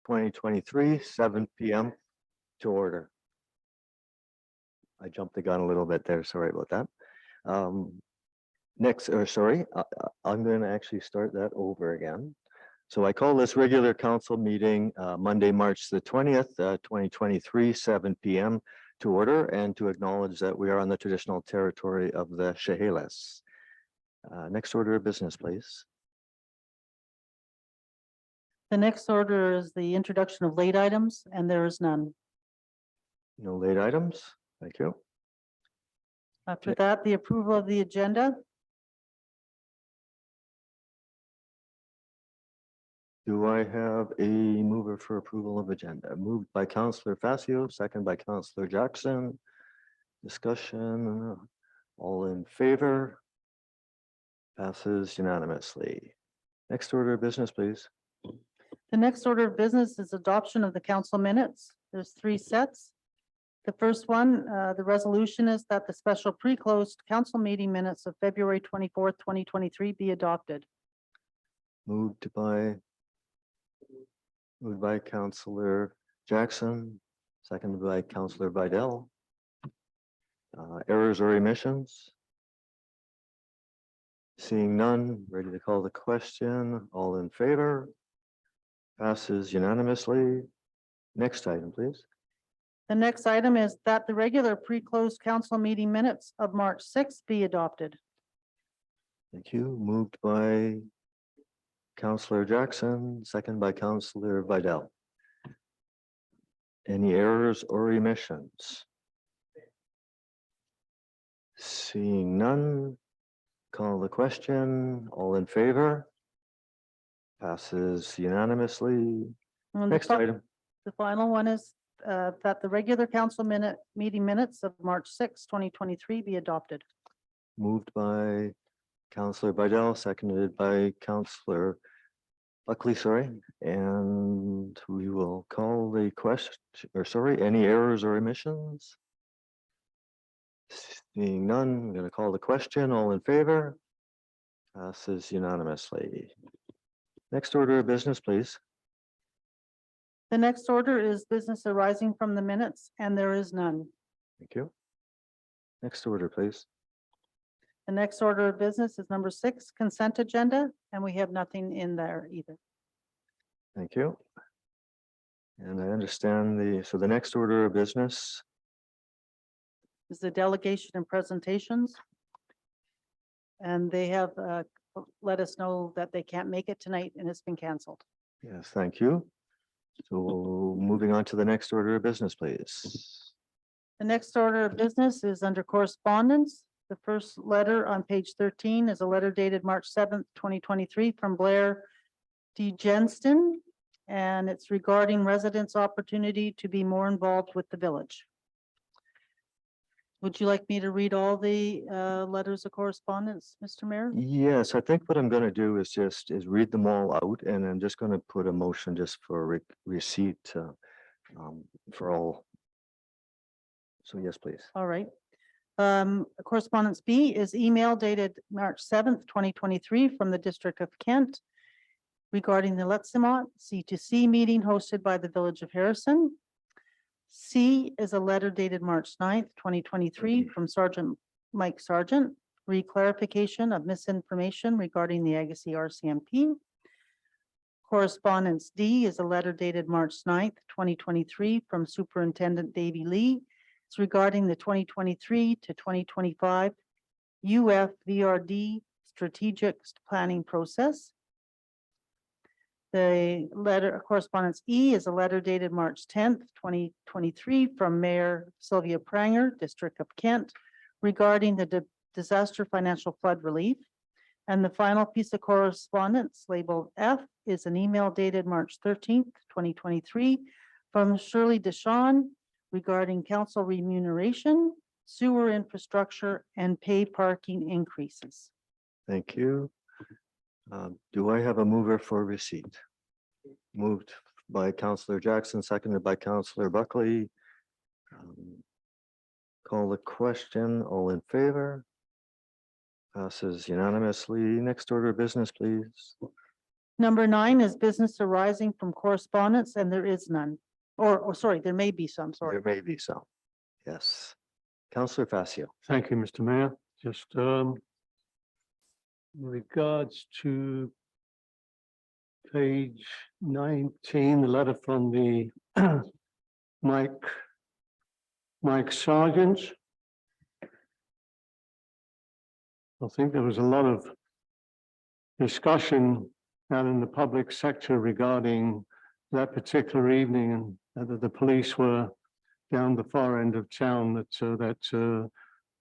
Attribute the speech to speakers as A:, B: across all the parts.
A: 2023, 7 p.m. to order. I jumped the gun a little bit there. Sorry about that. I'm going to actually start that over again. So I call this regular council meeting Monday, March the 20th, 2023, 7 p.m. to order and to acknowledge that we are on the traditional territory of the Chehalis. Next order of business, please.
B: The next order is the introduction of late items, and there is none.
A: No late items. Thank you.
B: After that, the approval of the agenda.
A: Do I have a mover for approval of agenda? Moved by Councillor Facio, second by Councillor Jackson. Discussion, all in favor? Passes unanimously. Next order of business, please.
B: The next order of business is adoption of the council minutes. There's 3 sets. The first one, the resolution is that the special pre-closed council meeting minutes of February 24th, 2023 be adopted.
A: Moved by Councillor Jackson, seconded by Councillor Vidal. Errors or omissions? Seeing none, ready to call the question. All in favor? Passes unanimously. Next item, please.
B: The next item is that the regular pre-closed council meeting minutes of March 6th be adopted.
A: Thank you. Moved by Councillor Jackson, second by Councillor Vidal. Any errors or omissions? Seeing none, call the question. All in favor? Passes unanimously.
B: And
A: Next item.
B: The final one is that the regular council meeting minutes of March 6th, 2023 be adopted.
A: Moved by Councillor Vidal, seconded by Councillor Buckley, sorry. And we will call the question, any errors or omissions? Seeing none, I'm going to call the question. All in favor? Passes unanimously. Next order of business, please.
B: The next order is business arising from the minutes, and there is none.
A: Thank you. Next order, please.
B: The next order of business is number 6, consent agenda, and we have nothing in there either.
A: Thank you. And I understand the next order of business.
B: Is the delegation and presentations. And they have let us know that they can't make it tonight and it's been canceled.
A: Yes, thank you. So moving on to the next order of business, please.
B: The next order of business is under correspondence. The first letter on page 13 is a letter dated March 7th, 2023 from Blair D. Jenston, and it's regarding residents' opportunity to be more involved with the village. Would you like me to read all the letters of correspondence, Mr. Mayor?
A: Yes, I think what I'm going to do is read them all out, and I'm just going to put a motion just for receipt for all. So yes, please.
B: All right. Correspondence B is email dated March 7th, 2023 from the District of Kent regarding the Letsimont C2C meeting hosted by the Village of Harrison. C is a letter dated March 9th, 2023 from Sergeant Mike Sargent, re-clarification of misinformation regarding the Agassiz RCMP. Correspondence D is a letter dated March 9th, 2023 from Superintendent Davey Lee. It's regarding the 2023 to 2025 UFVRD strategic planning process. The letter correspondence E is a letter dated March 10th, 2023 from Mayor Sylvia Pranger, District of Kent, regarding the disaster financial flood relief. And the final piece of correspondence labeled F is an email dated March 13th, 2023 from Shirley Deshawn regarding council remuneration, sewer infrastructure, and pay parking increases.
A: Thank you. Do I have a mover for receipt? Moved by Councillor Jackson, seconded by Councillor Buckley. Call the question. All in favor? Passes unanimously. Next order of business, please.
B: Number 9 is business arising from correspondence, and there is none. Or sorry, there may be some, sorry.
A: There may be some. Yes. Counselor Facio.
C: Thank you, Mr. Mayor. Just in regards to page 19, the letter from the Mike Sargent. I think there was a lot of discussion out in the public sector regarding that particular evening, and that the police were down the far end of town, that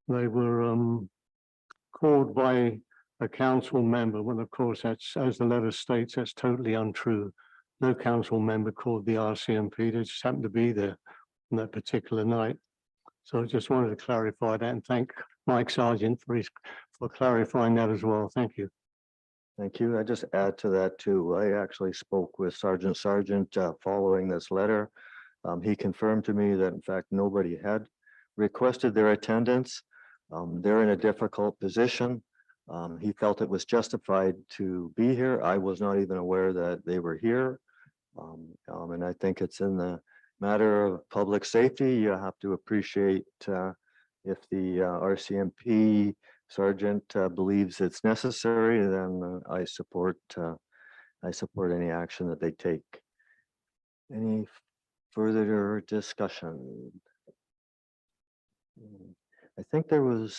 C: they were called by a council member. Well, of course, that's, as the letter states, that's totally untrue. No council member called the RCMP. They just happened to be there on that particular night. So I just wanted to clarify that and thank Mike Sargent for clarifying that as well. Thank you.
A: Thank you. I just add to that too. I actually spoke with Sergeant Sargent following this letter. He confirmed to me that in fact, nobody had requested their attendance. They're in a difficult position. He felt it was justified to be here. I was not even aware that they were here. And I think it's in the matter of public safety. You have to appreciate if the RCMP sergeant believes it's necessary, then I support any action that they take. Any further discussion? I think there was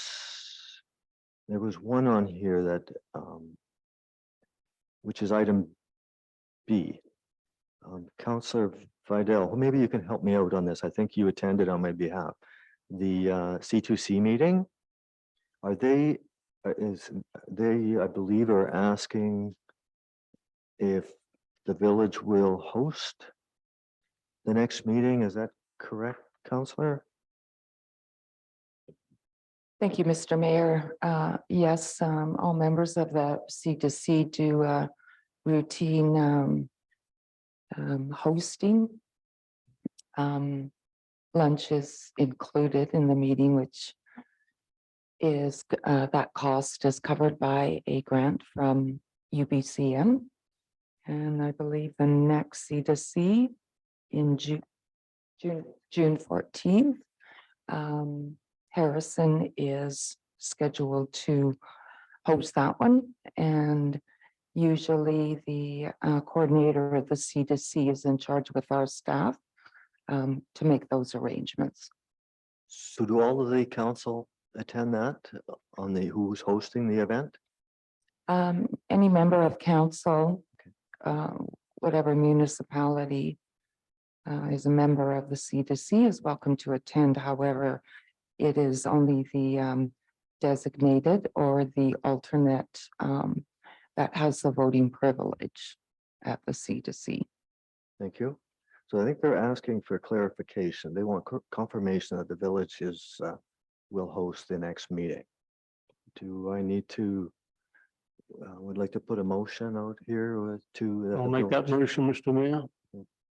A: one on here that which is item B. Councillor Fidel, maybe you can help me out on this. I think you attended on my behalf. The C2C meeting, are they, I believe, are asking if the village will host the next meeting. Is that correct, Councillor?
D: Thank you, Mr. Mayor. Yes, all members of the C2C do routine hosting. Lunch is included in the meeting, which is that cost is covered by a grant from UBCM. And I believe the next C2C in June 14th. Harrison is scheduled to host that one, and usually the coordinator of the C2C is in charge with our staff to make those arrangements.
A: So do all of the council attend that on the who's hosting the event?
D: Any member of council, whatever municipality is a member of the C2C is welcome to attend. However, it is only the designated or the alternate that has the voting privilege at the C2C.
A: Thank you. So I think they're asking for clarification. They want confirmation that the village is will host the next meeting. Do I need to would like to put a motion out here to
C: I'll make that motion, Mr. Mayor,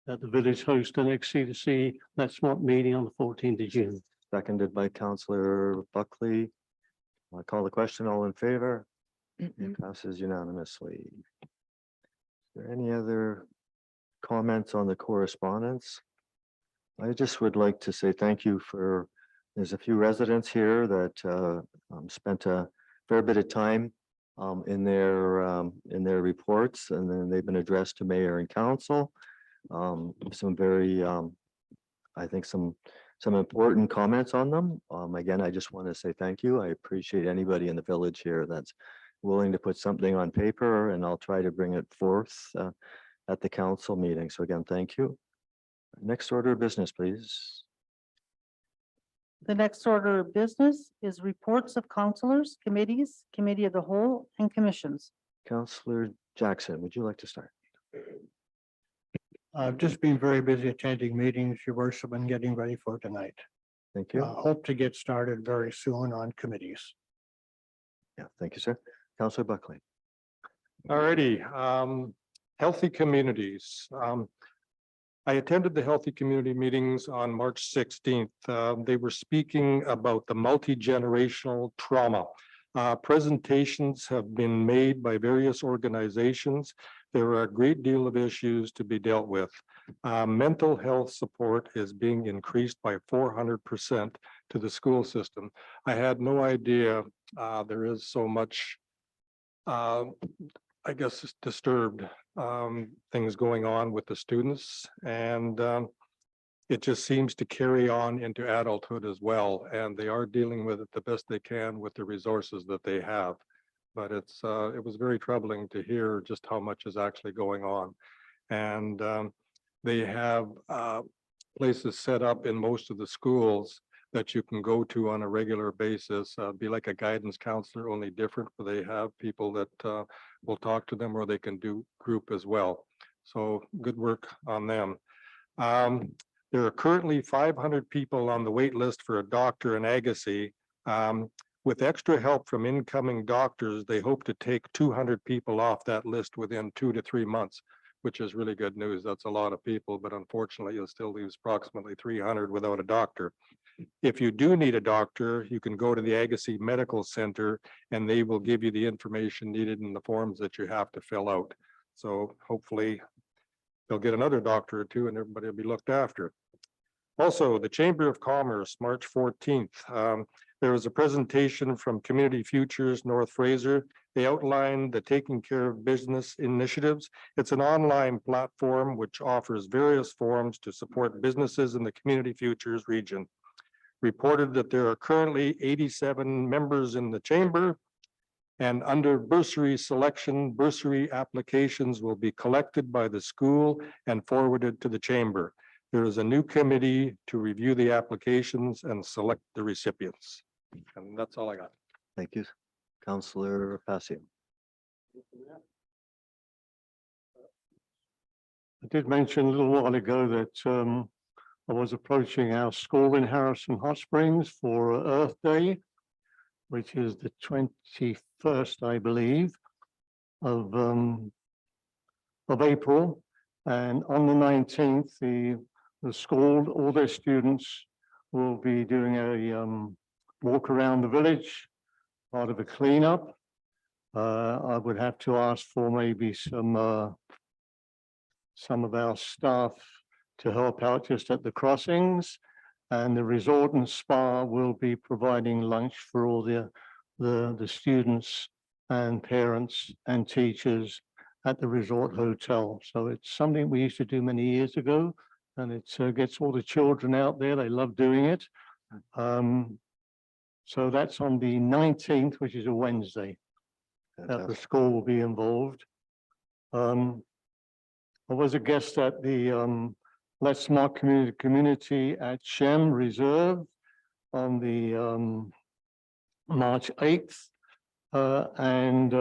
C: that the village host the next C2C Let's Not meeting on the 14th of June.
A: seconded by Councillor Buckley. I call the question. All in favor? It passes unanimously. Is there any other comments on the correspondence? I just would like to say thank you for, there's a few residents here that spent a fair bit of time in their reports, and then they've been addressed to mayor and council. Some very, I think some important comments on them. Again, I just want to say thank you. I appreciate anybody in the village here that's willing to put something on paper, and I'll try to bring it forth at the council meeting. So again, thank you. Next order of business, please.
B: The next order of business is reports of councillors, committees, committee of the whole, and commissions.
A: Councillor Jackson, would you like to start?
E: I've just been very busy attending meetings, your worship, and getting ready for tonight.
A: Thank you.
E: Hope to get started very soon on committees.
A: Yeah, thank you, sir. Councillor Buckley.
F: Alrighty, healthy communities. I attended the healthy community meetings on March 16th. They were speaking about the multi-generational trauma. Presentations have been made by various organizations. There are a great deal of issues to be dealt with. Mental health support is being increased by 400% to the school system. I had no idea there is so much, I guess, disturbed things going on with the students, and it just seems to carry on into adulthood as well. And they are dealing with it the best they can with the resources that they have. But it was very troubling to hear just how much is actually going on. And they have places set up in most of the schools that you can go to on a regular basis, be like a guidance counselor, only different, where they have people that will talk to them, or they can do group as well. So good work on them. There are currently 500 people on the wait list for a doctor in Agassiz. With extra help from incoming doctors, they hope to take 200 people off that list within 2 to 3 months, which is really good news. That's a lot of people, but unfortunately, you'll still lose approximately 300 without a doctor. If you do need a doctor, you can go to the Agassiz Medical Center, and they will give you the information needed in the forms that you have to fill out. So hopefully they'll get another doctor or two, and everybody will be looked after. Also, the Chamber of Commerce, March 14th. There was a presentation from Community Futures North Fraser. They outlined the Taking Care of Business initiatives. It's an online platform which offers various forms to support businesses in the Community Futures region. Reported that there are currently 87 members in the chamber, and under bursary selection, bursary applications will be collected by the school and forwarded to the chamber. There is a new committee to review the applications and select the recipients. And that's all I got.
A: Thank you, Councillor Passio.
C: I did mention a little while ago that I was approaching our school in Harrison Hot Springs for Earth Day, which is the 21st, I believe, of April. And on the 19th, the school, all their students will be doing a walk around the village, part of a cleanup. I would have to ask for maybe some of our staff to help out just at the crossings, and the resort and spa will be providing lunch for all the students and parents and teachers at the resort hotel. So it's something we used to do many years ago, and it gets all the children out there. They love doing it. So that's on the 19th, which is a Wednesday, that the
A: Fantastic.
C: school will be involved. I was a guest at the Let's Smart Community at Shem Reserve on the March 8th. And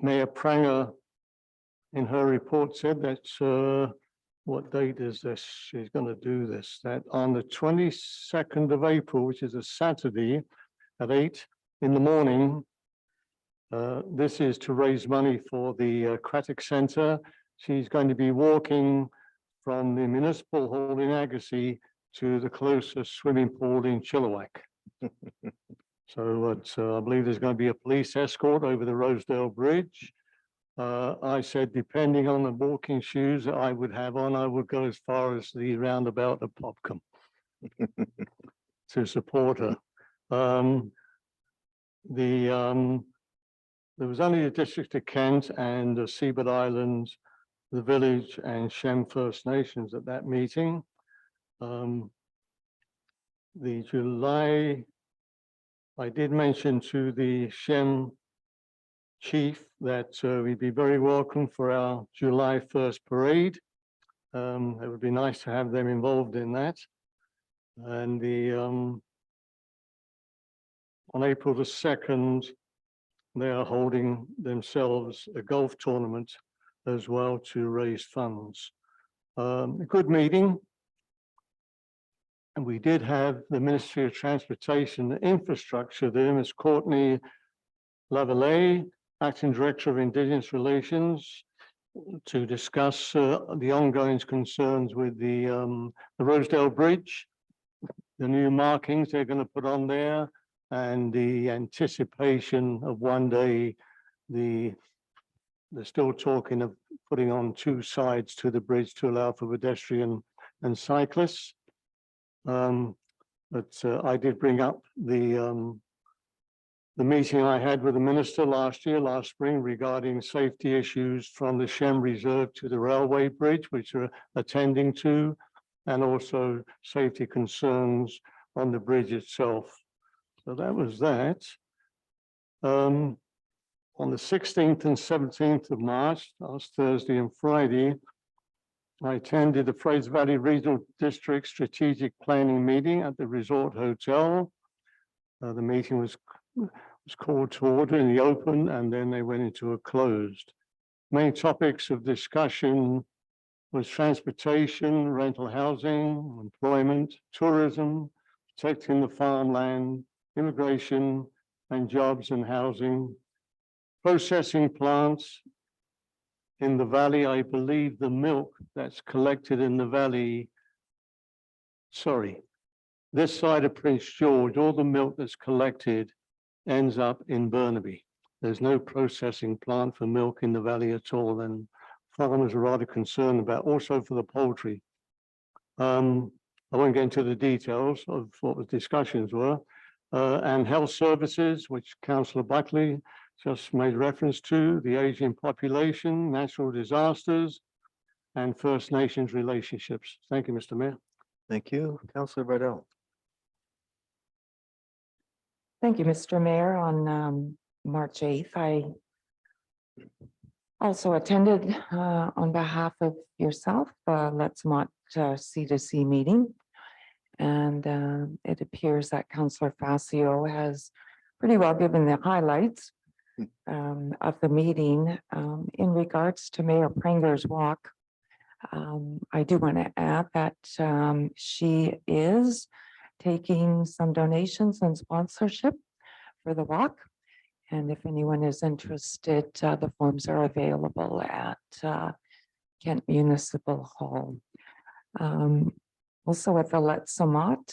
C: Mayor Pranger in her report said that what date is this? She's going to do this, that on the 22nd of April, which is a Saturday at 8 in the morning. This is to raise money for the Craddock Center. She's going to be walking from the municipal hall in Agassiz to the closest swimming pool in Chilliwack. So I believe there's going to be a police escort over the Rosedale Bridge. I said, depending on the walking shoes that I would have on, I would go as far as the roundabout of Popcombe to support her. There was only the District of Kent and the Seabird Islands, the village and Shem First Nations at that meeting. The July, I did mention to the Shem chief that we'd be very welcome for our July 1st parade. It would be nice to have them involved in that. And on April the 2nd, they are holding themselves a golf tournament as well to raise funds. A good meeting. And we did have the Ministry of Transportation and Infrastructure there, Ms. Courtney Lavallee, Acting Director of Indigenous Relations, to discuss the ongoing concerns with the Rosedale Bridge, the new markings they're going to put on there, and the anticipation of one day, they're still talking of putting on two sides to the bridge to allow for pedestrian and cyclists. But I did bring up the meeting I had with the minister last spring, regarding safety issues from the Shem Reserve to the railway bridge, which are attending to, and also safety concerns on the bridge itself. So that was that. On the 16th and 17th of March, last Thursday and Friday, I attended the Fraser Valley Regional District Strategic Planning meeting at the Resort Hotel. The meeting was called to order in the open, and then they went into a closed. Main topics of discussion was transportation, rental housing, employment, tourism, protecting the farmland, immigration, and jobs and housing, processing plants in the valley. I believe the milk that's collected in the valley, this side of Prince George, all the milk that's collected ends up in Burnaby. There's no processing plant for milk in the valley at all, and farmers are rather concerned about, also for the poultry. I won't get into the details of what the discussions were. And health services, which Councillor Buckley just made reference to, the aging population, natural disasters, and First Nations relationships. Thank you, Mr. Mayor.
A: Thank you, Councillor Bardell.
D: Thank you, Mr. Mayor. On March 8th, I also attended on behalf of yourself, Let's Mott C2C meeting. And it appears that Councillor Facio has pretty well given the highlights of the meeting. In regards to Mayor Pranger's walk, I do want to add that she is taking some donations and sponsorship for the walk. And if anyone is interested, the forms are available at Kent Municipal Hall. Also at the Let's Mott,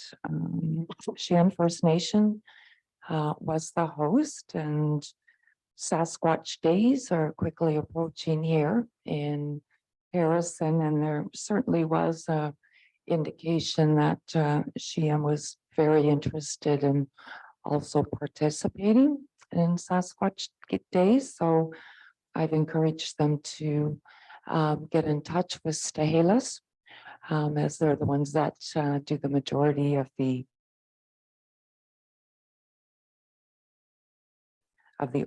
D: Shan First Nation was the host, and Sasquatch Days are quickly approaching here in Harrison, and there certainly was a indication that Sheehan was very interested in also participating in Sasquatch Days. So I've encouraged them to get in touch with Stahelas, as they're the ones that do the majority of the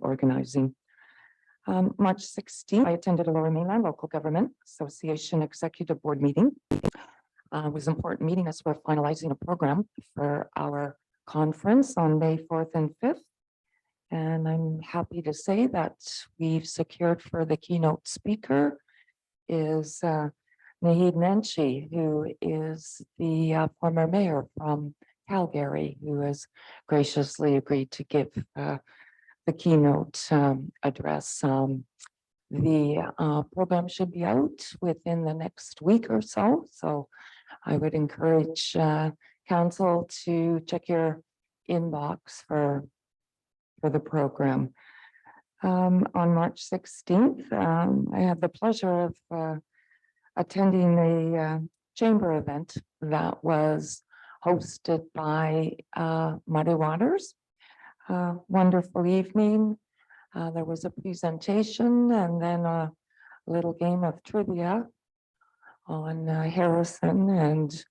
D: organizing. March 16th, I attended a Lower Mainland Local Government Association Executive Board meeting. It was an important meeting as we're finalizing a program for our conference on May 4th and 5th. And I'm happy to say that we've secured for the keynote speaker is Naheed Nenshi, who is the former mayor from Calgary, who has graciously agreed to give the keynote address. The program should be out within the next week or so. So I would encourage council to check your inbox for the program. On March 16th, I had the pleasure of attending a chamber event that was hosted by Muddy Waters. Wonderful evening. There was a presentation and then a little game of trivia on Harrison, and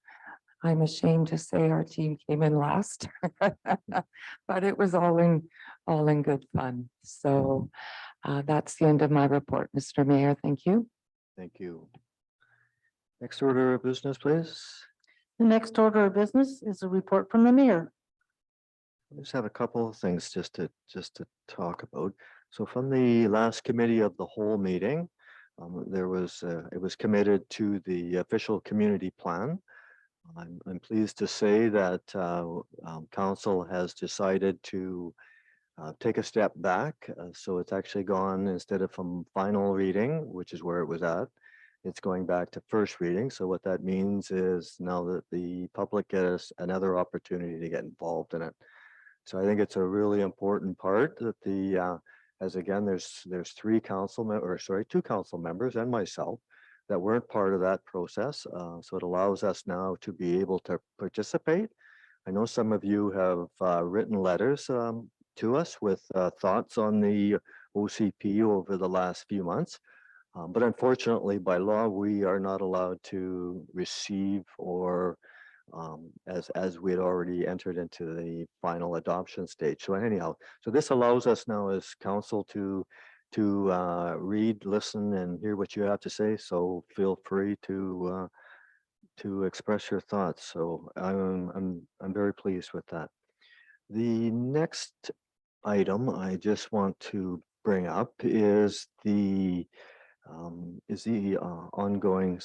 D: I'm ashamed to say our team came in last, but it was all in good fun. So that's the end of my report, Mr. Mayor. Thank you.
A: Thank you. Next order of business, please.
B: The next order of business is a report from the mayor.
A: I just have a couple of things just to talk about. So from the last committee of the whole meeting, it was committed to the official community plan. I'm pleased to say that council has decided to take a step back. So it's actually gone, instead of from final reading, which is where it was at, it's going back to first reading. So what that means is now that the public gets another opportunity to get involved in it. So I think it's a really important part that as again, there's three two council members and myself that weren't part of that process. So it allows us now to be able to participate. I know some of you have written letters to us with thoughts on the OCP over the last few months. But unfortunately, by law, we are not allowed to receive or as we had already entered into the final adoption stage. So anyhow, so this allows us now as council to read, listen, and hear what you have to say. So feel free to express your thoughts. So I'm very pleased with that. The next item I just want to bring up is the ongoing,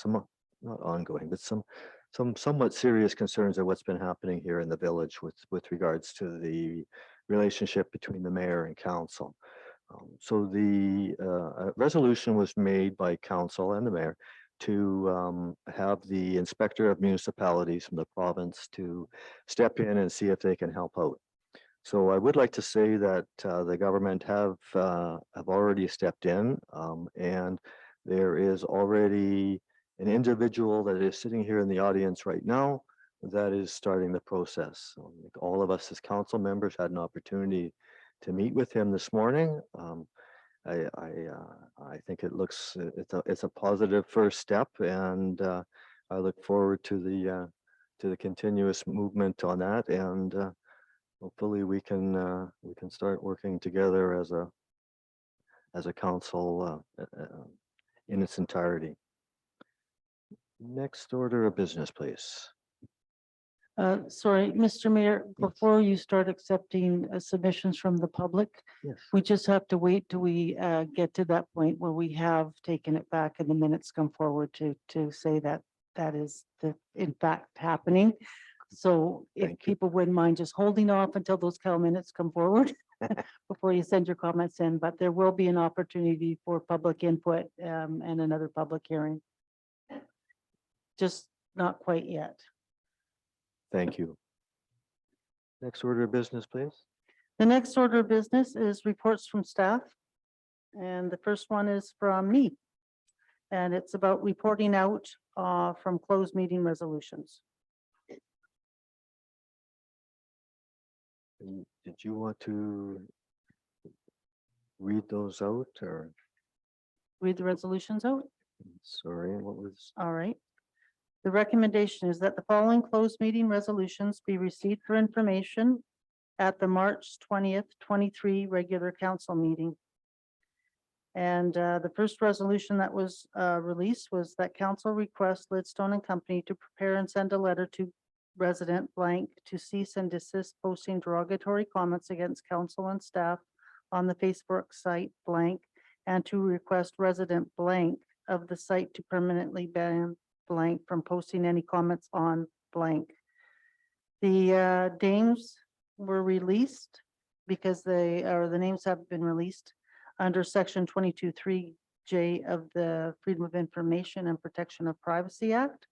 A: not ongoing, but some somewhat serious concerns of what's been happening here in the village with regards to the relationship between the mayor and council. So the resolution was made by council and the mayor to have the inspector of municipalities from the province to step in and see if they can help out. So I would like to say that the government have already stepped in, and there is already an individual that is sitting here in the audience right now that is starting the process. So all of us as council members had an opportunity to meet with him this morning. I think it looks it's a positive first step, and I look forward to the continuous movement on that, and hopefully we can start working together as a council in its entirety. Next order of business, please.
B: Sorry, Mr. Mayor,
A: Yes.
B: before you start accepting submissions from the public,
A: Yes.
B: we just have to wait till we get to that point where we have taken it back and the minutes come forward to say that that is in fact happening. So if
A: Thank you.
B: people wouldn't mind just holding off until those minutes come forward before you send your comments in, but there will be an opportunity for public input and another public hearing. Just not quite yet.
A: Thank you. Next order of business, please.
B: The next order of business is reports from staff. And the first one is from me. And it's about reporting out from closed meeting resolutions.
A: Did you want to read those out, or
B: Read the resolutions out.
A: sorry, what was?
B: All right. The recommendation is that the following closed meeting resolutions be received for information at the March 20th, 23 regular council meeting. And the first resolution that was released was that council requests Lidstone and Company to prepare and send a letter to resident blank to cease and desist posting derogatory comments against council and staff on the Facebook site blank, and to request resident blank of the site to permanently ban blank from posting any comments on blank. The names were released because the names have been released under section 22(3)J of the Freedom of Information and Protection of Privacy Act.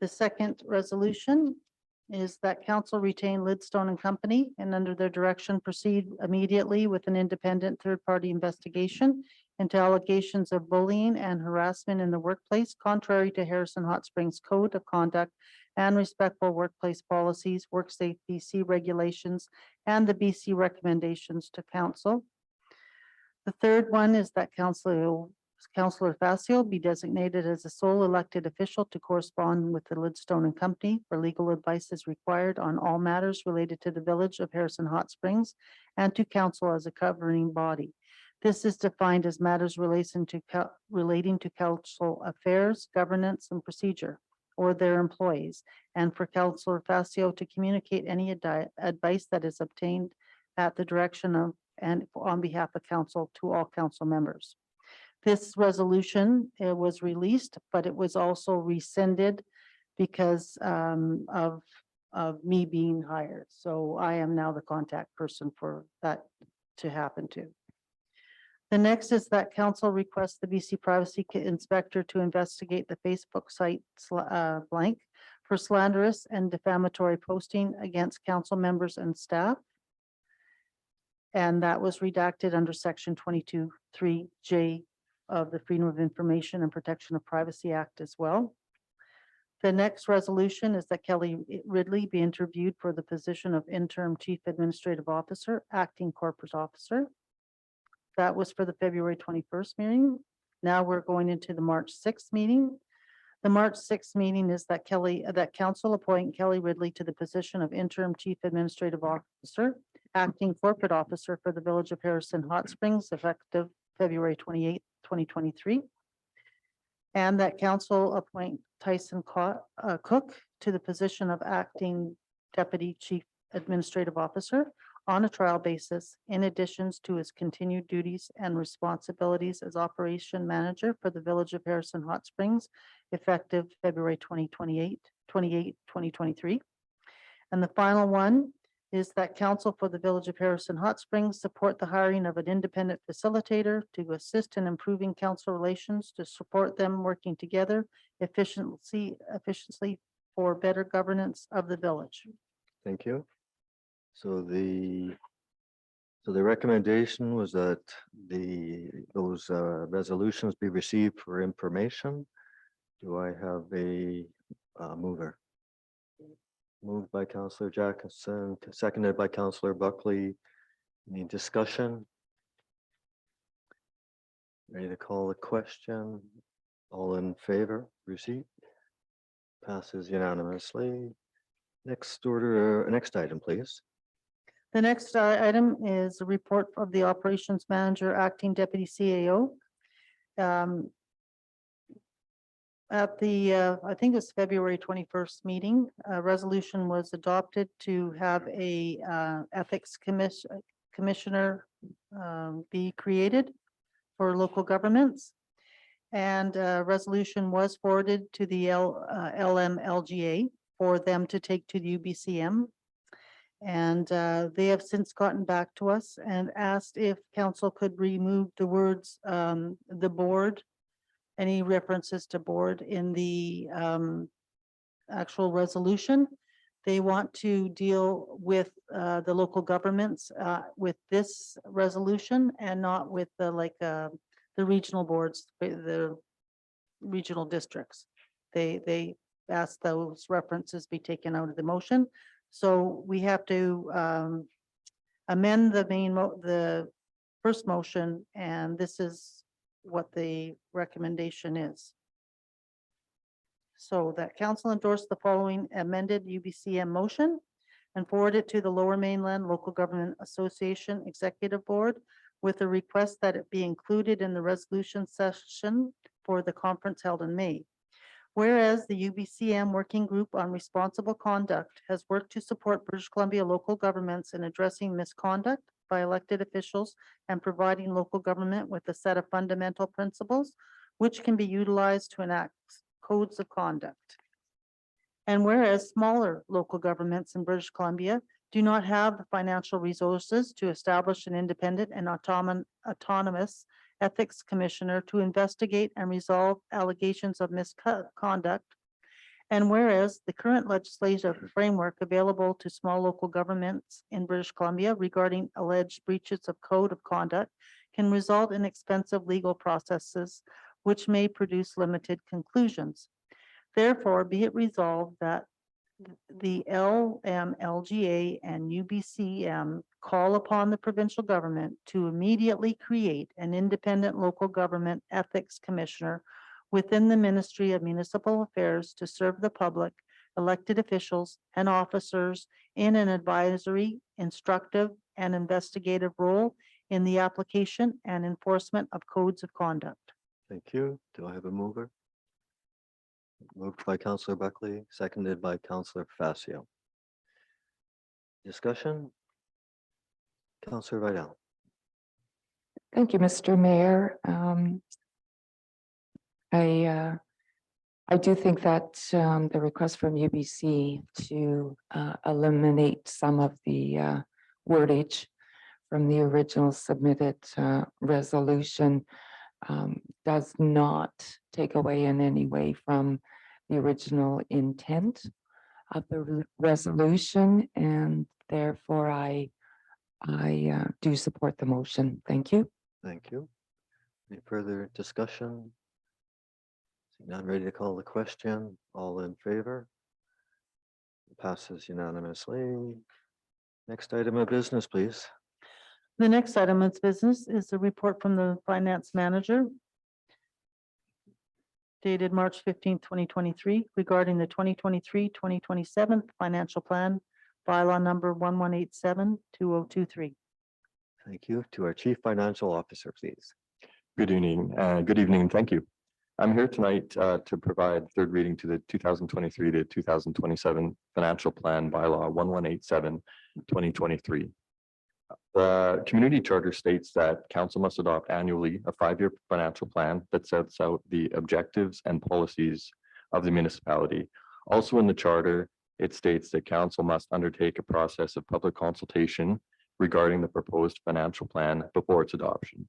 B: The second resolution is that council retain Lidstone and Company and under their direction proceed immediately with an independent third-party investigation into allegations of bullying and harassment in the workplace contrary to Harrison Hot Springs Code of Conduct and respectful workplace policies, WorkSafe BC regulations, and the BC recommendations to council. The third one is that Councillor Facio be designated as a sole elected official to correspond with the Lidstone and Company for legal advice as required on all matters related to the village of Harrison Hot Springs and to council as a governing body. This is defined as matters relating to council affairs, governance, and procedure, or their employees, and for Councillor Facio to communicate any advice that is obtained at the direction of and on behalf of council to all council members. This resolution was released, but it was also rescinded because of me being hired. So I am now the contact person for that to happen to. The next is that council requests the BC Privacy Inspector to investigate the Facebook site blank for slanderous and defamatory posting against council members and staff. And that was redacted under section 22(3)(J of the Freedom of Information and Protection of Privacy Act as well. The next resolution is that Kelly Ridley be interviewed for the position of interim chief administrative officer, acting corporate officer. That was for the February 21st meeting. Now we're going into the March 6th meeting. The March 6th meeting is that council appoint Kelly Ridley to the position of interim chief administrative officer, acting corporate officer for the Village of Harrison Hot Springs, effective February 28th, 2023. And that council appoint Tyson Cook to the position of acting deputy chief administrative officer on a trial basis, in addition to his continued duties and responsibilities as operation manager for the Village of Harrison Hot Springs, effective February 2023. And the final one is that council for the Village of Harrison Hot Springs support the hiring of an independent facilitator to assist in improving council relations, to support them working together efficiently for better governance of the village.
A: Thank you. So the recommendation was that those resolutions be received for information. Do I have a mover? Moved by Councillor Jackson, seconded by Councillor Buckley. Any discussion? Ready to call the question? All in favor, receipt? Passes unanimously. Next item, please.
B: The next item is a report of the operations manager, acting deputy CAO. At the, I think it's February 21st meeting, a resolution was adopted to have a ethics commissioner be created for local governments. And a resolution was forwarded to the LMLGA for them to take to the UBCM. And they have since gotten back to us and asked if council could remove the words the board, any references to board in the actual resolution. They want to deal with the local governments with this resolution and not with the regional boards, the regional districts. They asked those references be taken out of the motion. So we have to amend the first motion, and this is what the recommendation is. So that council endorse the following amended UBCM motion and forward it to the Lower Mainland Local Government Association Executive Board with a request that it be included in the resolution session for the conference held in May. Whereas the UBCM Working Group on Responsible Conduct has worked to support British Columbia local governments in addressing misconduct by elected officials and providing local government with a set of fundamental principles which can be utilized to enact codes of conduct. And whereas smaller local governments in British Columbia do not have the financial resources to establish an independent and autonomous ethics commissioner to investigate and resolve allegations of misconduct. And whereas the current legislative framework available to small local governments in British Columbia regarding alleged breaches of code of conduct can result in expensive legal processes, which may produce limited conclusions. Therefore, be it resolved that the LMLGA and UBCM call upon the provincial government to immediately create an independent local government ethics commissioner within the Ministry of Municipal Affairs to serve the public, elected officials, and officers in an advisory, instructive, and investigative role in the application and enforcement of codes of conduct.
A: Thank you. Do I have a mover? Moved by Councillor Buckley, seconded by Councillor Facio. Discussion? Councillor Vidal.
D: Thank you, Mr. Mayor. I do think that the request from UBC to eliminate some of the wordage from the original submitted resolution does not take away in any way from the original intent of the resolution, and therefore I do support the motion. Thank you.
A: Thank you. Any further discussion? Seeing none, ready to call the question. All in favor? Passes unanimously. Next item of business, please.
B: The next item of business is a report from the finance manager dated March 15th, 2023, regarding the 2023-2027 financial plan, bylaw number 1187-2023.
A: Thank you. To our Chief Financial Officer, please.
G: Good evening, and thank you. I'm here tonight to provide third reading to the 2023 to 2027 financial plan bylaw 1187-2023. The community charter states that council must adopt annually a 5-year financial plan that sets out the objectives and policies of the municipality. Also in the charter, it states that council must undertake a process of public consultation regarding the proposed financial plan before its adoption.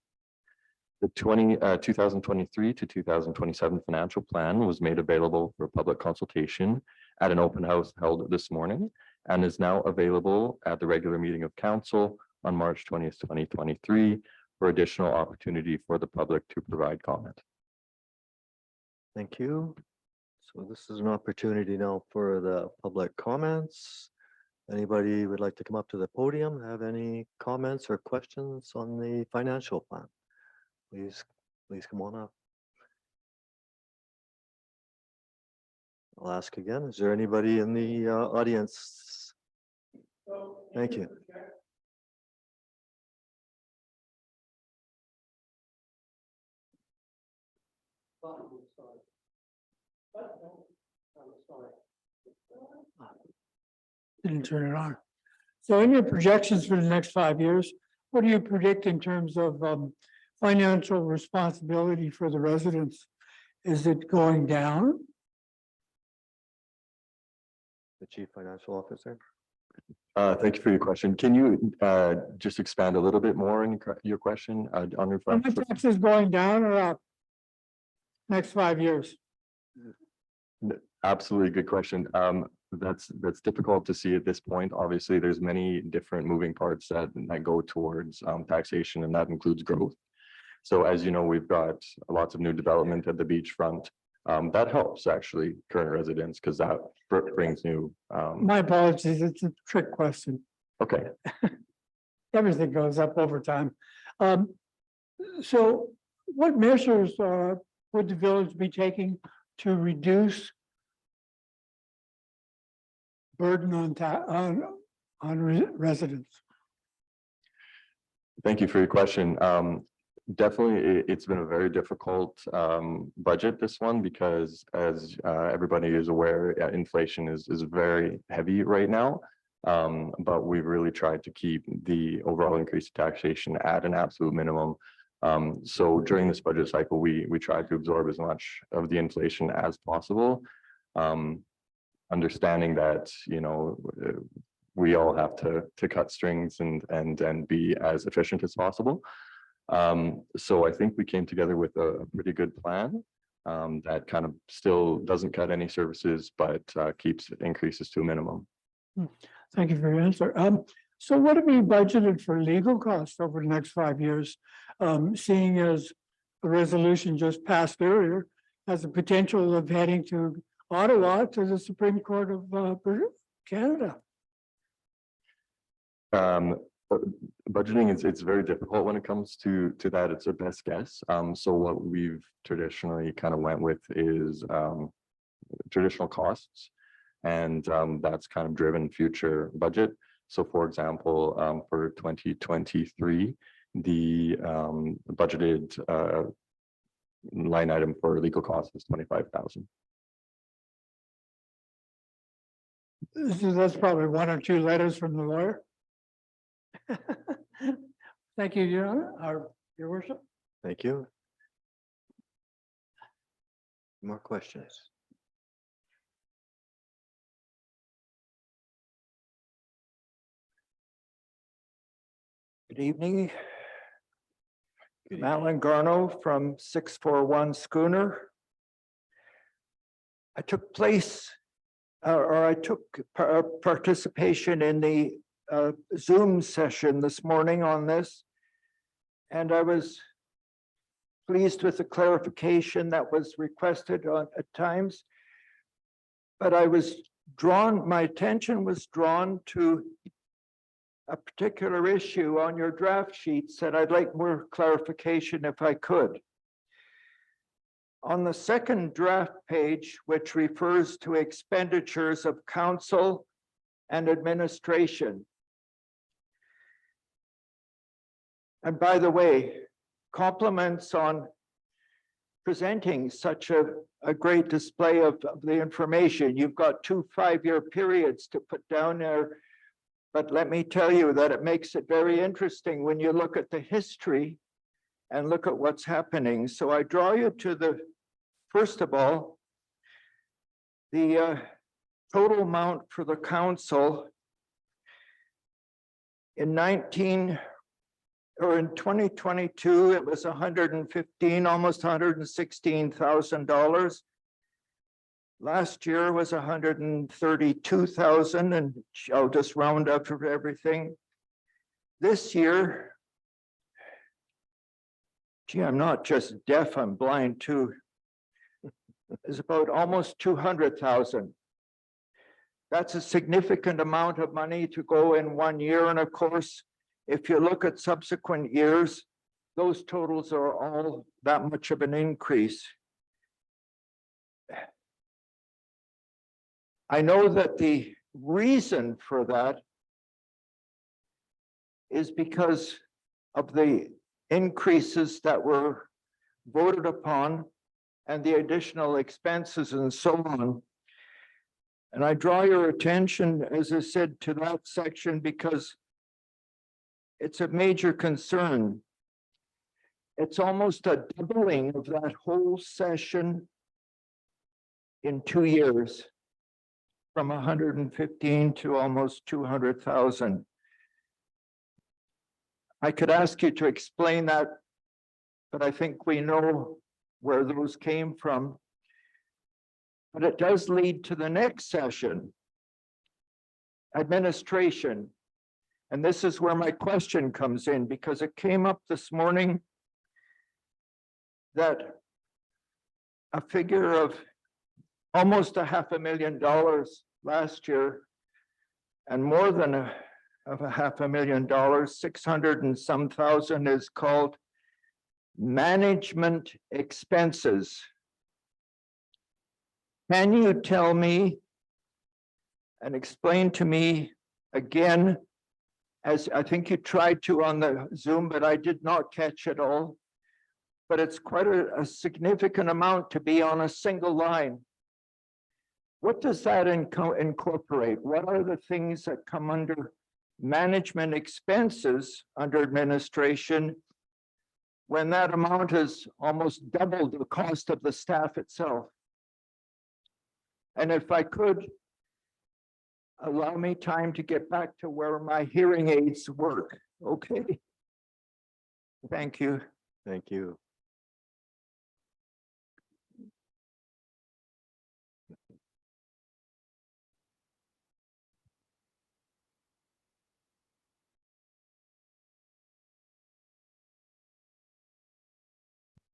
G: The 2023 to 2027 financial plan was made available for public consultation at an open house held this morning and is now available at the regular meeting of council on March 20th, 2023 for additional opportunity for the public to provide comment.
A: Thank you. So this is an opportunity now for the public comments. Anybody would like to come up to the podium, have any comments or questions on the financial plan? Please come on up. I'll ask again, is there anybody in the audience? Thank you.
E: Didn't turn it on. So in your projections for the next 5 years, what do you predict in terms of financial responsibility for the residents? Is it going down?
A: The Chief Financial Officer.
G: Thank you for your question. Can you just expand a little bit more in your question on your
E: Are my taxes going down or up? Next 5 years?
G: Absolutely good question. That's difficult to see at this point. Obviously, there's many different moving parts that go towards taxation, and that includes growth. So as you know, we've got lots of new development at the beachfront. That helps actually current residents because that brings new.
E: My apologies, it's a trick question.
G: Okay.
E: Everything goes up over time. So what measures would the village be taking to reduce burden on residents?
G: Thank you for your question. Definitely, it's been a very difficult budget, this one, because as everybody is aware, inflation is very heavy right now. But we've really tried to keep the overall increase of taxation at an absolute minimum. So during this budget cycle, we tried to absorb as much of the inflation as possible. Understanding that, you know, we all have to cut strings and be as efficient as possible. So I think we came together with a pretty good plan that kind of still doesn't cut any services, but keeps increases to a minimum.
E: Thank you for your answer. So what have you budgeted for legal costs over the next 5 years? Seeing as a resolution just passed earlier has the potential of heading to Ottawa to the Supreme Court of Canada.
G: Budgeting it's very difficult when it comes to that. It's a best guess. So what we've traditionally kind of went with is traditional costs, and that's kind of driven future budget. So for example, for 2023, the budgeted line item for legal costs is $25,000.
E: So that's probably 1 or 2 letters from the lawyer. Thank you, Your Honor, Your Worship.
A: Thank you. More questions?
H: Good evening. Madeline Garno from 641 Schooner. I took place or I took participation in the Zoom session this morning on this. And I was pleased with the clarification that was requested at times. But my attention was drawn to a particular issue on your draft sheets that I'd like more clarification if I could. On the second draft page, which refers to expenditures of council and administration. And by the way, compliments on presenting such a great display of the information. You've got 2 5-year periods to put down there. But let me tell you that it makes it very interesting when you look at the history and look at what's happening. So I draw you to first of all, the total amount for the council in 2022, it was 115, almost $116,000. Last year was 132,000, and I'll just round up for everything. This year, gee, I'm not just deaf, I'm blind too. Is about almost 200,000. That's a significant amount of money to go in 1 year. And of course, if you look at subsequent years, those totals are all that much of an increase. I know that the reason for that is because of the increases that were voted upon and the additional expenses and so on. And I draw your attention, as I said, to that section because it's a major concern. It's almost a doubling of that whole session in 2 years, from 115 to almost 200,000. I could ask you to explain that, but I think we know where those came from. But it does lead to the next session, administration. And this is where my question comes in, because it came up this morning that a figure of almost $500,000 last year and more than $500,000, 600 and some thousand, is called management expenses. Can you tell me and explain to me again, as I think you tried to on the Zoom, but I did not catch it all, but it's quite a significant amount to be on a single line. What does that incorporate? What are the things that come under management expenses under administration when that amount is almost double the cost of the staff itself? And if I could, allow me time to get back to where my hearing aids work. Okay. Thank you.
A: Thank you.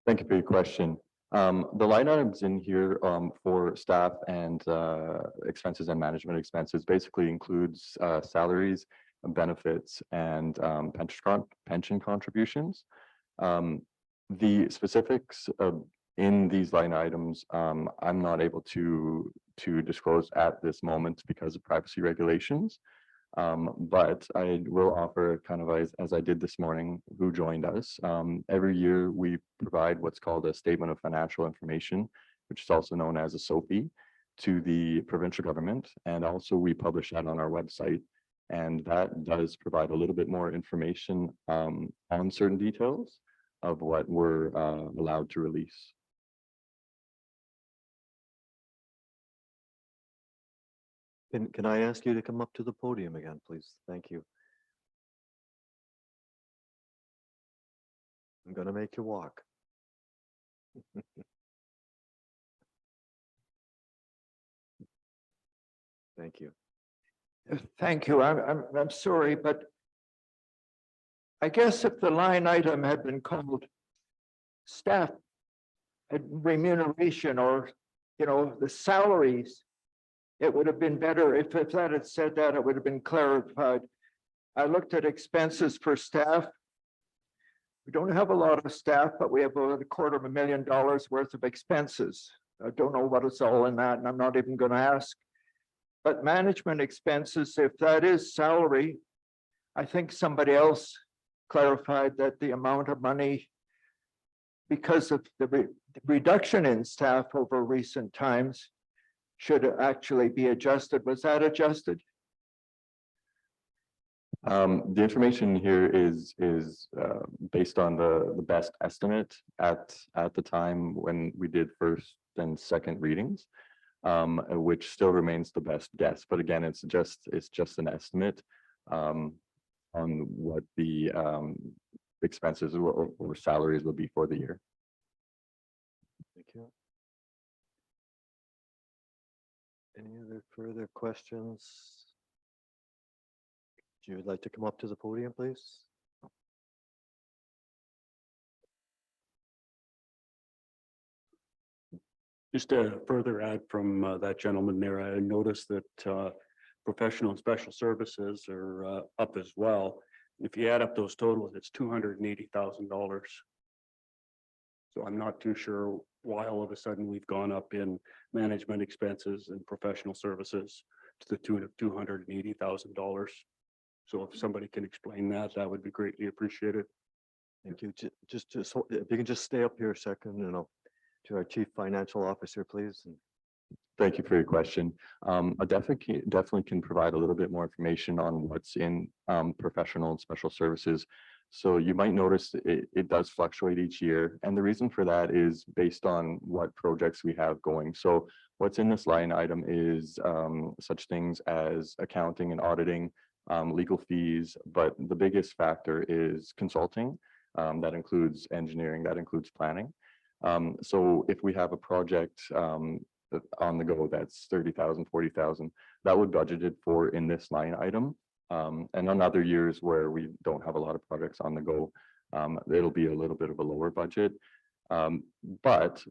G: Thank you for your question. The line items in here for staff and expenses and management expenses basically includes salaries, benefits, and pension contributions. The specifics in these line items, I'm not able to disclose at this moment because of privacy regulations. But I will offer kind of as I did this morning, who joined us. Every year we provide what's called a statement of financial information, which is also known as a SOFI, to the provincial government. And also we publish that on our website. And that does provide a little bit more information on certain details of what we're allowed to release.
A: Can I ask you to come up to the podium again, please? Thank you. I'm going to make you walk. Thank you.
H: Thank you. I'm sorry, but I guess if the line item had been called staff remuneration or, the salaries, it would have been better if that had said that, it would have been clarified. I looked at expenses for staff. We don't have a lot of staff, but we have about $250,000 worth of expenses. I don't know what it's all in that, and I'm not even going to ask. But management expenses, if that is salary, I think somebody else clarified that the amount of money, because of the reduction in staff over recent times, should actually be adjusted. Was that adjusted?
G: The information here is based on the best estimate at the time when we did first and second readings, which still remains the best guess. But again, it's just an estimate on what the expenses or salaries will be for the year.
A: Thank you. Any other further questions? Would you like to come up to the podium, please?
I: Just to further add from that gentleman there, I noticed that professional and special services are up as well. If you add up those totals, it's $280,000. So I'm not too sure why all of a sudden we've gone up in management expenses and professional services to the tune of $280,000. So if somebody can explain that, that would be greatly appreciated.
A: Thank you. If you can just stay up here a second, to our Chief Financial Officer, please.
G: Thank you for your question. I definitely can provide a little bit more information on what's in professional and special services. So you might notice it does fluctuate each year. And the reason for that is based on what projects we have going. So what's in this line item is such things as accounting and auditing, legal fees, but the biggest factor is consulting. That includes engineering, that includes planning. So if we have a project on the go that's 30,000, 40,000, that would budgeted for in this line item. And on other years where we don't have a lot of projects on the go, it'll be a little bit of a lower budget. But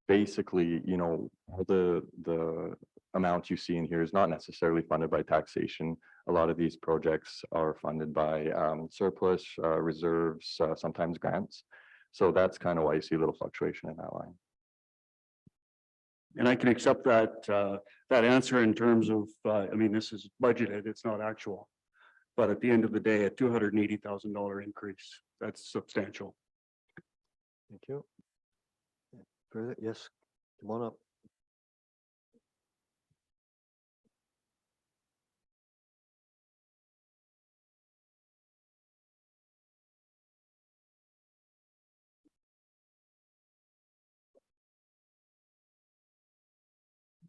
G: basically, all the amount you see in here is not necessarily funded by taxation. A lot of these projects are funded by surplus, reserves, sometimes grants. So that's kind of why you see a little fluctuation in that line.
I: And I can accept that answer in terms of, this is budgeted, it's not actual. But at the end of the day, a $280,000 increase, that's substantial.
A: Thank you. Further, yes, come on up.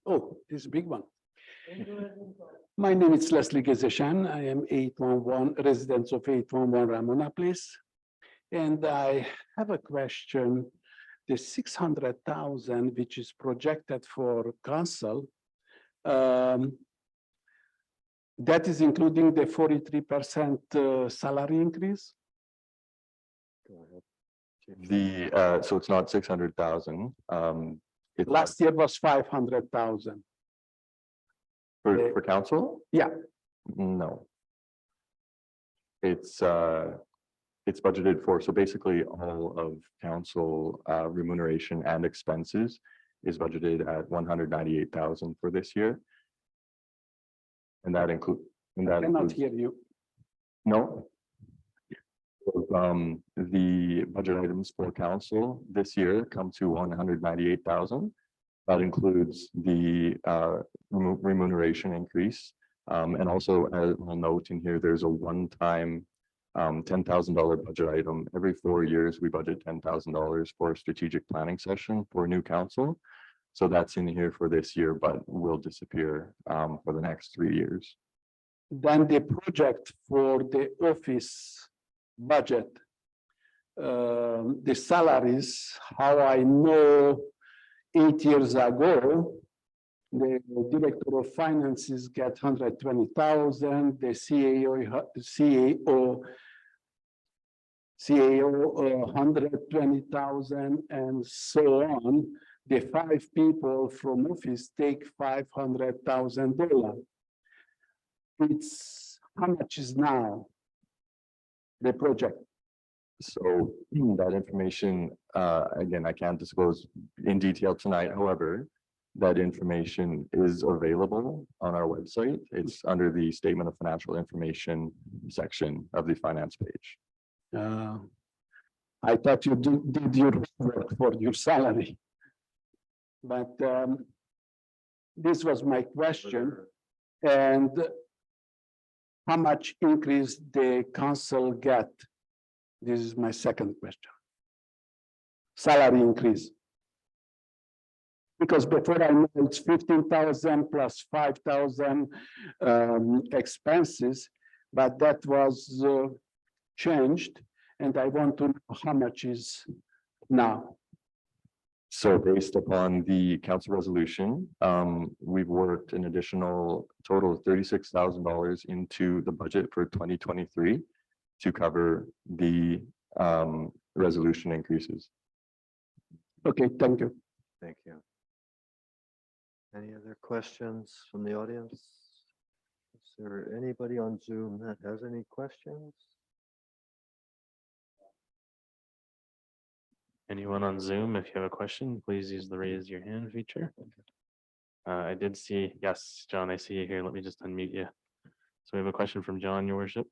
E: Oh, this is a big one. My name is Leslie Gezeshan. I am 811 residents of 811 Ramona Place. And I have a question. The 600,000, which is projected for council, that is including the 43% salary increase?
A: Go ahead.
G: So it's not 600,000.
E: Last year was 500,000.
G: For council?
E: Yeah.
G: No. It's budgeted for, so basically all of council remuneration and expenses is budgeted at 198,000 for this year. And that includes.
E: I cannot hear you.
G: No. The budget items for council this year come to 198,000. That includes the remuneration increase. And also, I'll note in here, there's a one-time $10,000 budget item. Every 4 years, we budget $10,000 for a strategic planning session for new council. So that's in here for this year, but will disappear for the next 3 years.
E: Then the project for the office budget, the salaries, how I know 8 years ago,
J: The director of finances get 120,000, the CAO 120,000, and so on. The 5 people from office take $500,000. It's how much is now the project?
G: So that information, again, I can't disclose in detail tonight. However, that information is available on our website. It's under the Statement of Financial Information section of the finance page.
J: I thought you did your work for your salary. But this was my question. And how much increase the council get? This is my second question. Salary increase. Because before I know it's 15,000 plus 5,000 expenses, but that was changed, and I want to know how much is now.
G: So based upon the council resolution, we've worked an additional total of $36,000 into the budget for 2023 to cover the resolution increases.
J: Okay, thank you.
A: Thank you. Any other questions from the audience? Is there anybody on Zoom that has any questions?
K: Anyone on Zoom, if you have a question, please use the raise your hand feature. I did see, yes, John, I see you here. Let me just unmute you. So we have a question from John, your worship.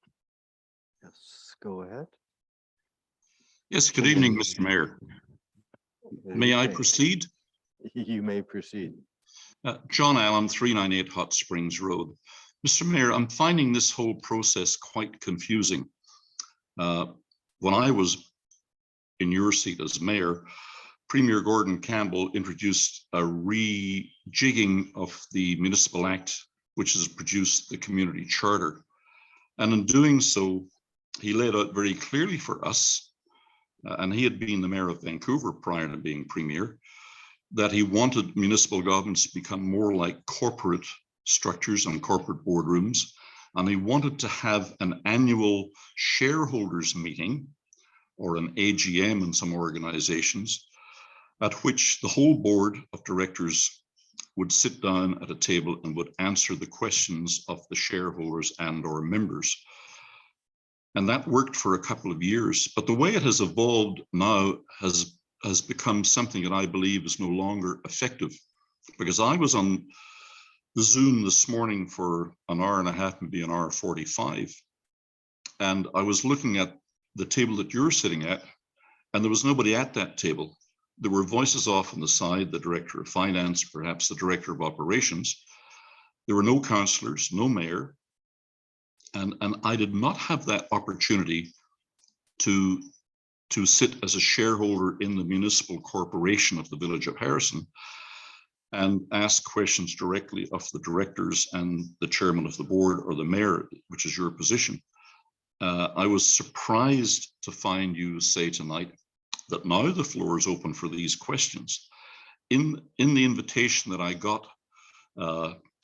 A: Yes, go ahead.
L: Yes, good evening, Mr. Mayor. May I proceed?
A: You may proceed.
L: John Allen, 398 Hot Springs Road. Mr. Mayor, I'm finding this whole process quite confusing. When I was in your seat as mayor, Premier Gordon Campbell introduced a rejigging of the Municipal Act, which has produced the community charter. And in doing so, he laid out very clearly for us, and he had been the mayor of Vancouver prior to being premier, that he wanted municipal governments to become more like corporate structures and corporate boardrooms. And he wanted to have an annual shareholders meeting or an AGM in some organizations at which the whole board of directors would sit down at a table and would answer the questions of the shareholders and or members. And that worked for a couple of years, but the way it has evolved now has become something that I believe is no longer effective. Because I was on the Zoom this morning for an hour and a half, maybe an hour 45. And I was looking at the table that you're sitting at, and there was nobody at that table. There were voices off on the side, the director of finance, perhaps the director of operations. There were no councillors, no mayor. And I did not have that opportunity to sit as a shareholder in the municipal corporation of the village of Harrison and ask questions directly of the directors and the chairman of the board or the mayor, which is your position. I was surprised to find you say tonight that now the floor is open for these questions. In the invitation that I got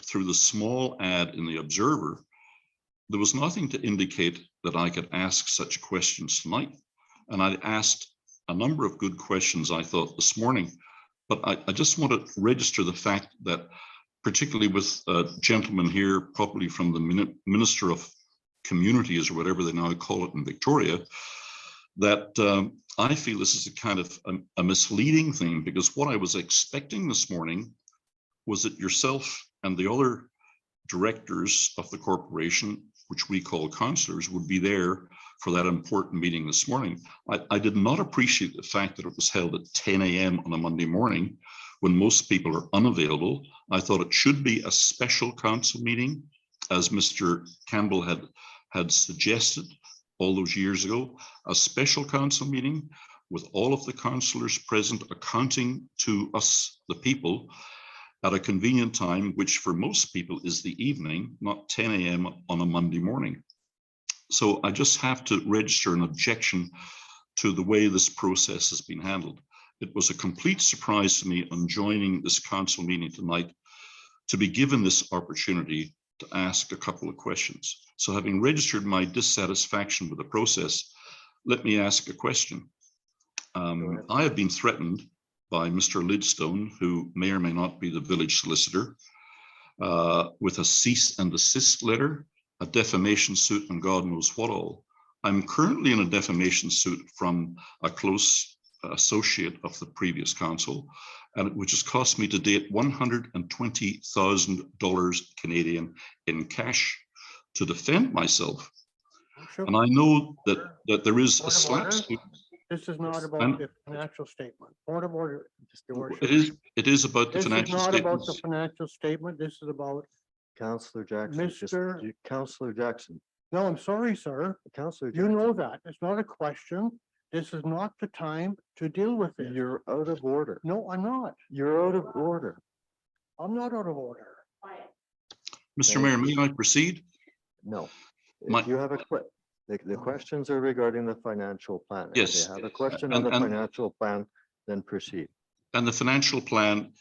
L: through the small ad in the Observer, there was nothing to indicate that I could ask such questions tonight. And I asked a number of good questions, I thought, this morning, but I just want to register the fact that, particularly with a gentleman here, probably from the Minister of Communities or whatever they now call it in Victoria, that I feel this is a kind of a misleading thing, because what I was expecting this morning was that yourself and the other directors of the corporation, which we call councillors, would be there for that important meeting this morning. I did not appreciate the fact that it was held at 10 a.m. on a Monday morning when most people are unavailable. I thought it should be a special council meeting, as Mr. Campbell had suggested all those years ago, a special council meeting with all of the councillors present, accounting to us, the people, at a convenient time, which for most people is the evening, not 10 a.m. on a Monday morning. So I just have to register an objection to the way this process has been handled. It was a complete surprise to me on joining this council meeting tonight to be given this opportunity to ask a couple of questions. So having registered my dissatisfaction with the process, let me ask a question. I have been threatened by Mr. Lidstone, who may or may not be the village solicitor, with a cease and desist letter, a defamation suit, and God knows what all. I'm currently in a defamation suit from a close associate of the previous council, and which has cost me to date $120,000 Canadian in cash to defend myself. And I know that there is a slap suit.
C: This is not about
L: And-
C: the financial statement. Point of order, Your Worship.
L: It is about the
C: This is
L: financial
C: not about the
L: statements.
C: financial statement. This is about,
A: Counselor Jackson, Counselor Jackson,
C: no, I'm sorry, sir.
A: Counselor.
C: You know that. It's not a question. This is not the time to deal with it.
A: You're out of order.
C: No, I'm not.
A: You're out of order.
C: I'm not out of order.
L: Mr. Mayor, may I proceed?
A: No.
L: My-
A: If you have a the questions are regarding the financial plan. If
L: Yes,
A: you have a question on the
L: and-
A: financial plan, then proceed.
L: And the financial plan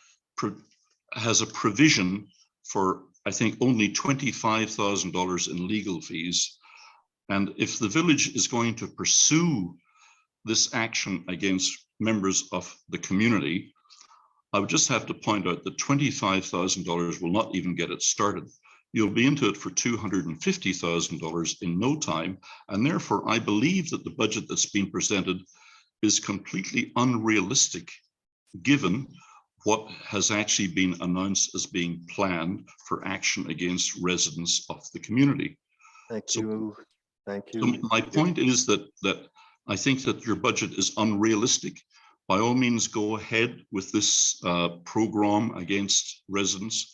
L: has a provision for, I think, only $25,000 in legal fees. And if the village is going to pursue this action against members of the community, I would just have to point out that $25,000 will not even get it started. You'll be into it for $250,000 in no time. And therefore, I believe that the budget that's been presented is completely unrealistic, given what has actually been announced as being planned for action against residents of the community.
A: Thank
L: So-
A: you. Thank
L: So
A: you.
L: my point is that I think that your budget is unrealistic. By all means, go ahead with this program against residents.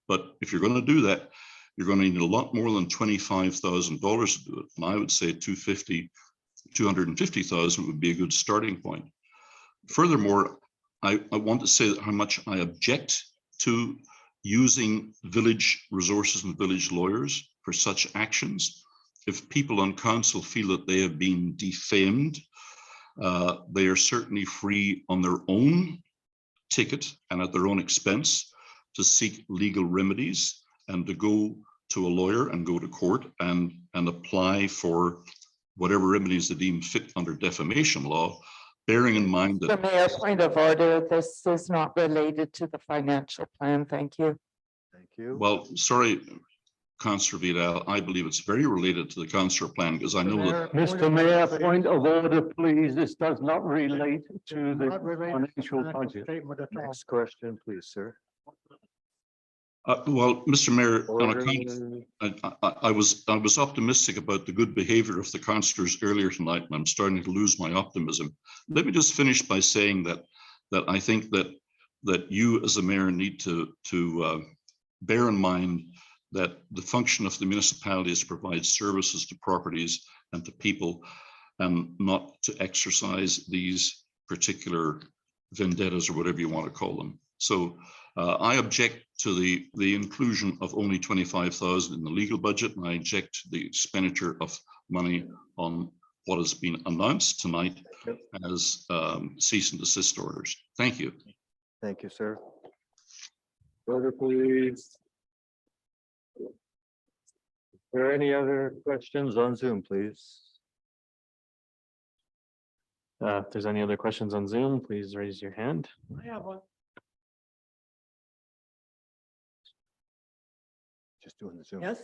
L: But if you're going to do that, you're going to need a lot more than $25,000 to do it. And I would say 250,000 would be a good starting point. Furthermore, I want to say how much I object to using village resources and village lawyers for such actions. If people on council feel that they have been defamed, they are certainly free on their own ticket and at their own expense to seek legal remedies and to go to a lawyer and go to court and apply for whatever remedies they deem fit under defamation law, bearing in mind
D: The
L: that
D: mayor, point of order, this is not related to the financial plan. Thank you.
A: Thank you.
L: well, sorry, Councillor Vidal, I believe it's very related to the councillor plan because I know that
C: Mr.
J: Mayor, point of order, please. This does not relate to the
C: Not related to
J: financial
C: financial
J: budget.
C: statement at all.
A: Next question, please, sir.
L: well, Mr. Mayor, on
A: Order.
L: account I was optimistic about the good behavior of the councillors earlier tonight, and I'm starting to lose my optimism. Let me just finish by saying that I think that you as a mayor need to bear in mind that the function of the municipality is to provide services to properties and to people, and not to exercise these particular vendettas or whatever you want to call them. So I object to the inclusion of only 25,000 in the legal budget, and I object to the expenditure of money on what has been announced tonight as cease and desist orders. Thank you.
A: Thank you, sir. Order, please. Are there any other questions on Zoom, please?
K: If there's any other questions on Zoom, please raise your hand.
C: I have one.
A: Just doing the Zoom.
E: Yes,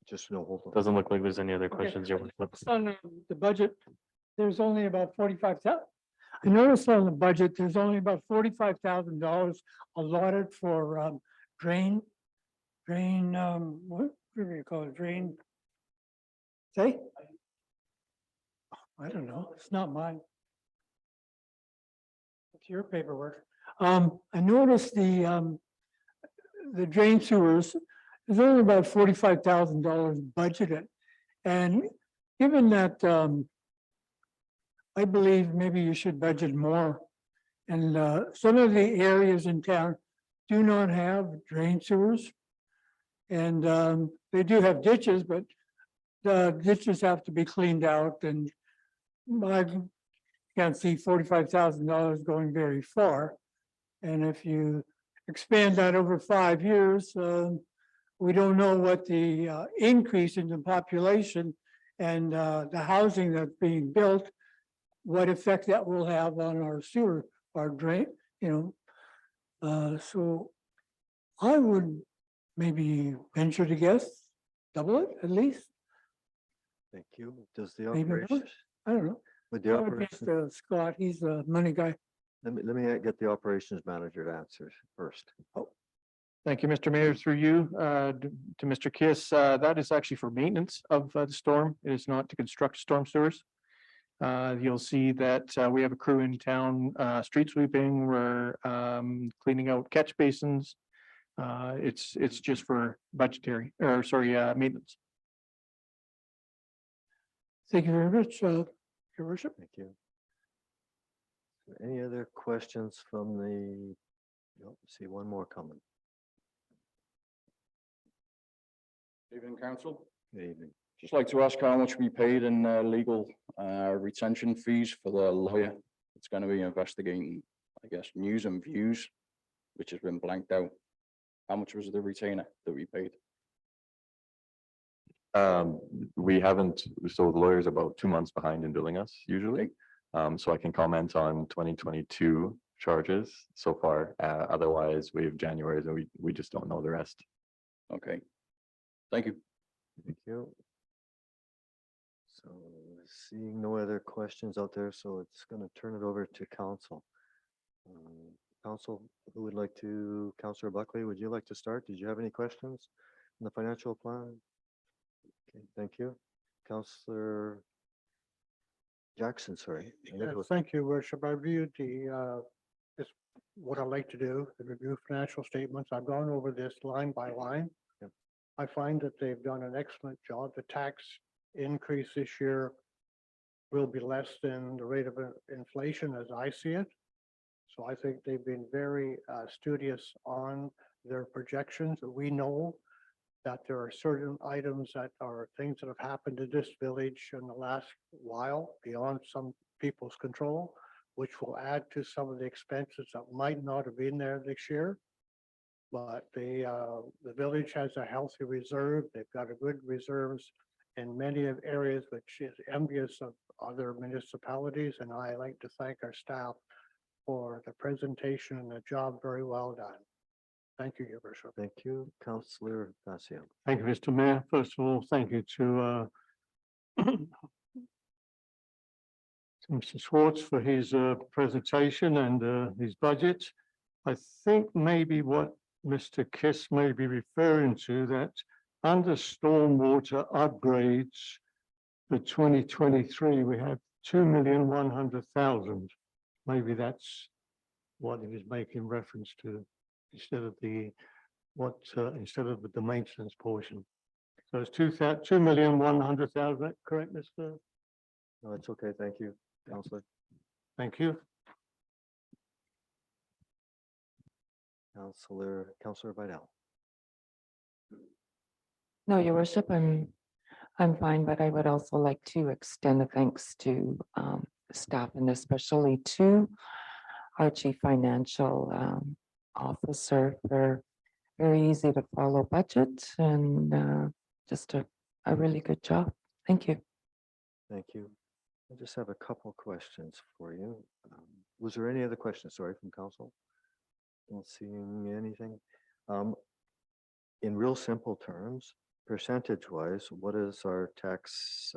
A: Just no, hold on.
K: Doesn't look like there's any other
E: Okay.
K: questions. Your worship.
E: on the budget, there's only about 45,000. I noticed on the budget, there's only about $45,000 allotted for drain, what do you call it, drain? Say? I don't know, it's not mine. It's your paperwork. I noticed the drain sewers, there's only about $45,000 budgeted. And given that, I believe maybe you should budget more. And some of the areas in town do not have drain sewers. And they do have ditches, but the ditches have to be cleaned out, and I can't see $45,000 going very far. And if you expand that over 5 years, we don't know what the increase in the population and the housing that's being built, what effect that will have on our sewer, our drain, so I would maybe venture to guess, double it at least,
A: Thank you. Does the
E: maybe more.
A: operation,
E: I don't know.
A: would the
E: I would guess,
A: operation,
E: Scott, he's a money guy.
A: let me get the operations manager to answer first.
M: Thank you, Mr. Mayor, through you to Mr. Kiss. That is actually for maintenance of the storm. It is not to construct storm sewers. You'll see that we have a crew in town, street sweeping, we're cleaning out catch basins. It's just for budgetary, or sorry, maintenance.
E: Thank you very much, Your Worship.
A: Thank you. Any other questions from the, see one more coming.
N: Evening, council.
A: Good evening.
N: Just like to ask how much we paid in legal retention fees for the lawyer. It's going to be investigating, I guess, news and views, which has been blanked out. How much was the retainer that we paid?
G: We haven't, so the lawyer's about 2 months behind in billing us usually. So I can comment on 2022 charges so far. Otherwise, we have January and we just don't know the rest.
N: Okay. Thank you.
A: Thank you. So seeing no other questions out there, so it's going to turn it over to council. Council, who would like to, Councillor Buckley, would you like to start? Did you have any questions on the financial plan? Okay, thank you. Councillor Jackson, sorry.
O: Thank you, Worship. I reviewed this, what I like to do, the review financial statements. I've gone over this line by line.
A: Yep.
O: I find that they've done an excellent job. The tax increase this year will be less than the rate of inflation as I see it. So I think they've been very studious on their projections. We know that there are certain items that are things that have happened to this village in the last while beyond some people's control, which will add to some of the expenses that might not have been there this year. But the village has a healthy reserve. They've got a good reserves in many of areas, which is envious of other municipalities. And I like to thank our staff for the presentation and the job very well done. Thank you, Your Worship.
A: Thank you, Councillor Vassia.
C: Thank you, Mr. Mayor. First of all, thank you to Mr. Schwartz for his presentation and his budget. I think maybe what Mr. Kiss may be referring to, that under stormwater upgrades for 2023, we have 2,100,000. Maybe that's what he was making reference to, instead of the maintenance portion. So it's 2,100,000, correct, Mr.?
A: No, it's okay. Thank you, Councillor.
C: Thank you.
A: Councillor Vidal.
D: No, Your Worship, I'm fine, but I would also like to extend the thanks to staff and especially to our Chief Financial Officer for very easy to follow budget and just a really good job. Thank you.
A: Thank you. I just have a couple questions for you. Was there any other questions, sorry, from council? Don't seeing anything. In real simple terms, percentage-wise, what is our tax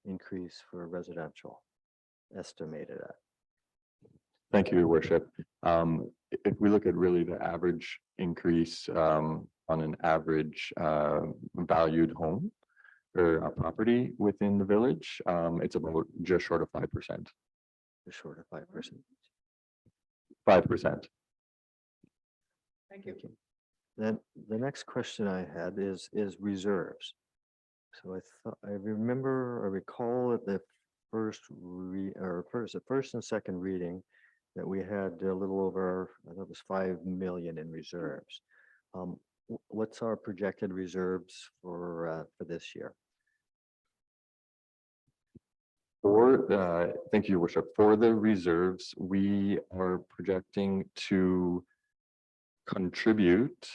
A: increase for residential estimated at?
G: Thank you, Your Worship. If we look at really the average increase on an average valued home or a property within the village, it's about just short of 5%.
A: Just short of 5%.
G: 5%.
O: Thank you.
A: Then the next question I had is reserves. So I recall at the first and second reading that we had a little over, I thought it was 5 million in reserves. What's our projected reserves for this year?
G: Thank you, Your Worship. For the reserves, we are projecting to contribute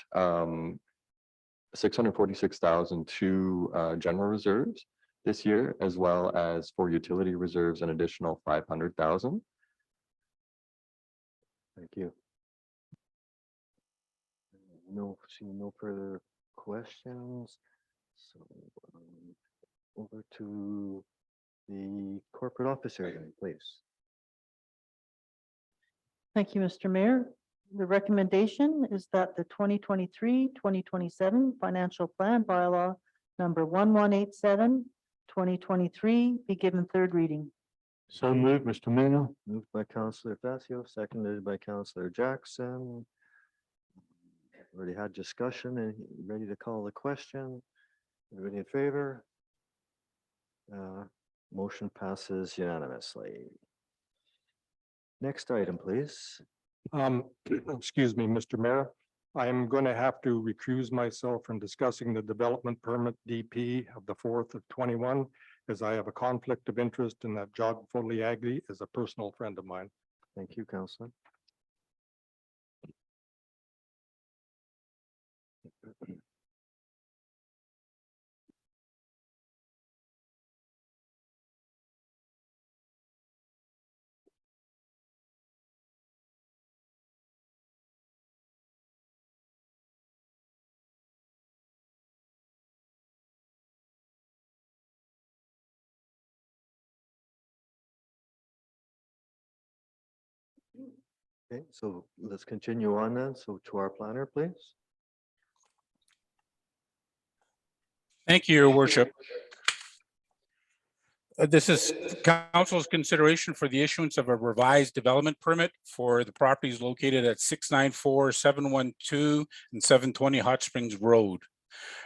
G: 646,000 to general reserves this year, as well as for utility reserves, an additional 500,000.
A: Thank you. Seeing no further questions. So over to the corporate officer then, please.
B: Thank you, Mr. Mayor. The recommendation is that the 2023-2027 financial plan bylaw number 1187, 2023 be given third reading.
C: So moved, Mr. Mayor.
A: Moved by Councillor Facio, seconded by Councillor Jackson. Already had discussion and ready to call the question. Everybody in favor? Motion passes unanimously. Next item, please.
F: Excuse me, Mr. Mayor. I am going to have to recuse myself from discussing the development permit DP of the 4th of 21, as I have a conflict of interest in that Jog Foliagli is a personal friend of mine.
A: Thank you, Councillor. Okay, so let's continue on then. So to our planner, please.
P: Thank you, Your Worship. This is council's consideration for the issuance of a revised development permit for the properties located at 694, 712, and 720 Hot Springs Road.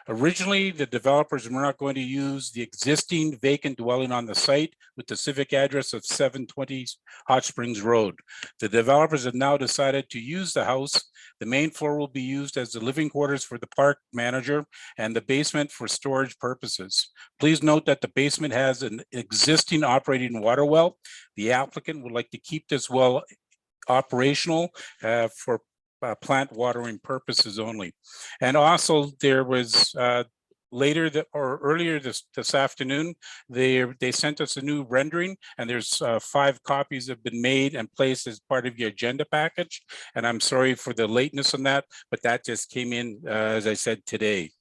P: Originally, the developers were not going to use the existing vacant dwelling on the site with the civic address of 720 Hot Springs Road. The developers have now decided to use the house. The main floor will be used as the living quarters for the park manager and the basement for storage purposes. Please note that the basement has an existing operating water well. The applicant would like to keep this well operational for plant watering purposes only. And also there was earlier this afternoon, they sent us a new rendering, and there's 5 copies have been made and placed as part of your agenda package. And I'm sorry for the lateness on that, but that just came in, as I said, today.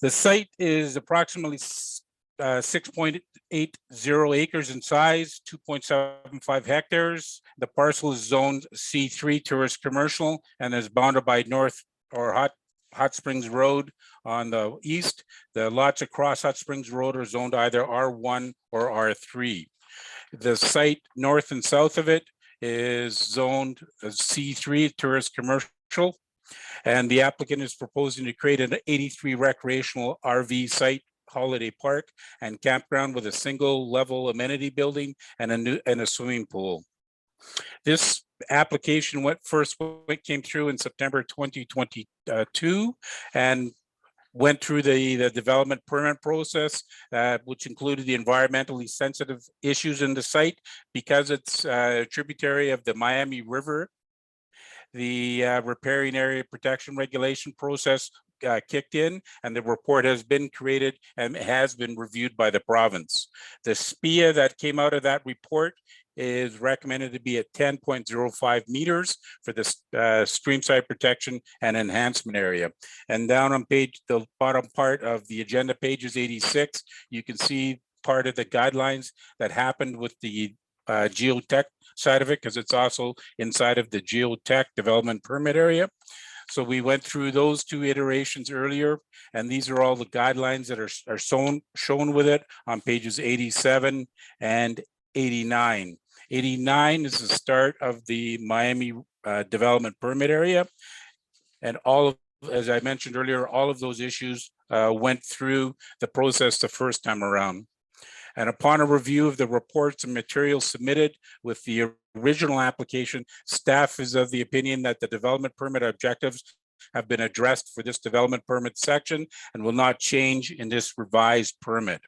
P: The site is approximately 6.80 acres in size, 2.75 hectares. The parcel is zoned C3 tourist commercial and is bounded by Hot Springs Road on the east. The lots across Hot Springs Road are zoned either R1 or R3. The site north and south of it is zoned as C3 tourist commercial. And the applicant is proposing to create an 83 recreational RV site, holiday park, and campground with a single level amenity building and a swimming pool. This application came through in September 2022 and went through the development permit process, which included the environmentally sensitive issues in the site because it's a tributary of the Miami River. The riparian area protection regulation process kicked in, and the report has been created and has been reviewed by the province. The SPIA that came out of that report is recommended to be at 10.05 meters for the streamside protection and enhancement area. And down on the bottom part of the agenda, pages 86, you can see part of the guidelines that happened with the geotech side of it, because it's also inside of the geotech development permit area. So we went through those 2 iterations earlier, and these are all the guidelines that are shown with it on pages 87 and 89. 89 is the start of the Miami development permit area. And as I mentioned earlier, all of those issues went through the process the first time around. And upon a review of the reports and materials submitted with the original application, staff is of the opinion that the development permit objectives have been addressed for this development permit section and will not change in this revised permit.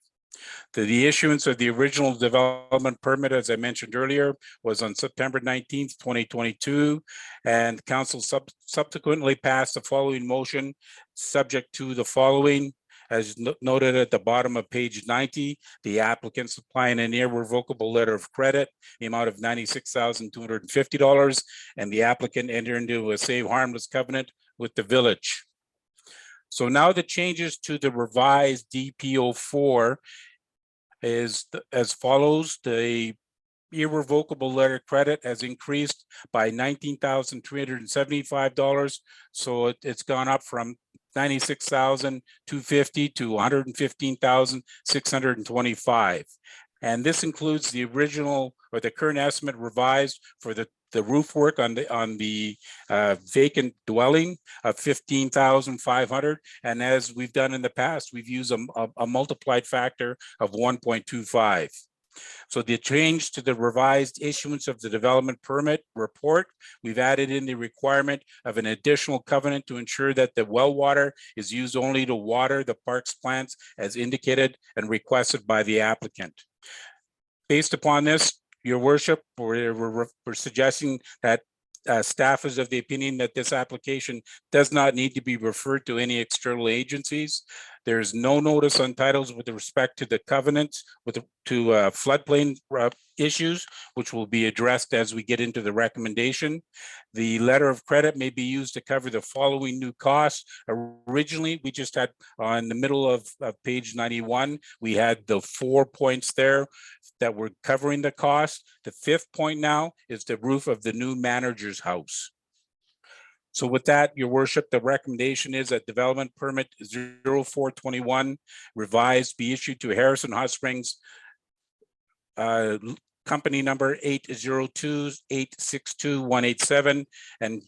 P: The issuance of the original development permit, as I mentioned earlier, was on September 19th, 2022. And council subsequently passed the following motion, subject to the following. As noted at the bottom of page 90, the applicant supplying an irrevocable letter of credit, the amount of $96,250, and the applicant entered into a save harmless covenant with the village. So now the changes to the revised DPO4 is as follows. The irrevocable letter of credit has increased by $19,375. So it's gone up from $96,250 to $115,625. And this includes the original or the current estimate revised for the roof work on the vacant dwelling of $15,500. And as we've done in the past, we've used a multiplied factor of 1.25. So the change to the revised issuance of the development permit report, we've added in the requirement of an additional covenant to ensure that the well water is used only to water the park's plants as indicated and requested by the applicant. Based upon this, your worship, we're suggesting that staff is of the opinion that this application does not need to be referred to any external agencies. There's no notice on titles with respect to the covenants to floodplain issues, which will be addressed as we get into the recommendation. The letter of credit may be used to cover the following new costs. Originally, we just had on the middle of page 91, we had the 4 points there that were covering the cost. The 5th point now is the roof of the new manager's house. So with that, your worship, the recommendation is that development permit 0421 revised be issued to Harrison Hot Springs company number 802-862-187 and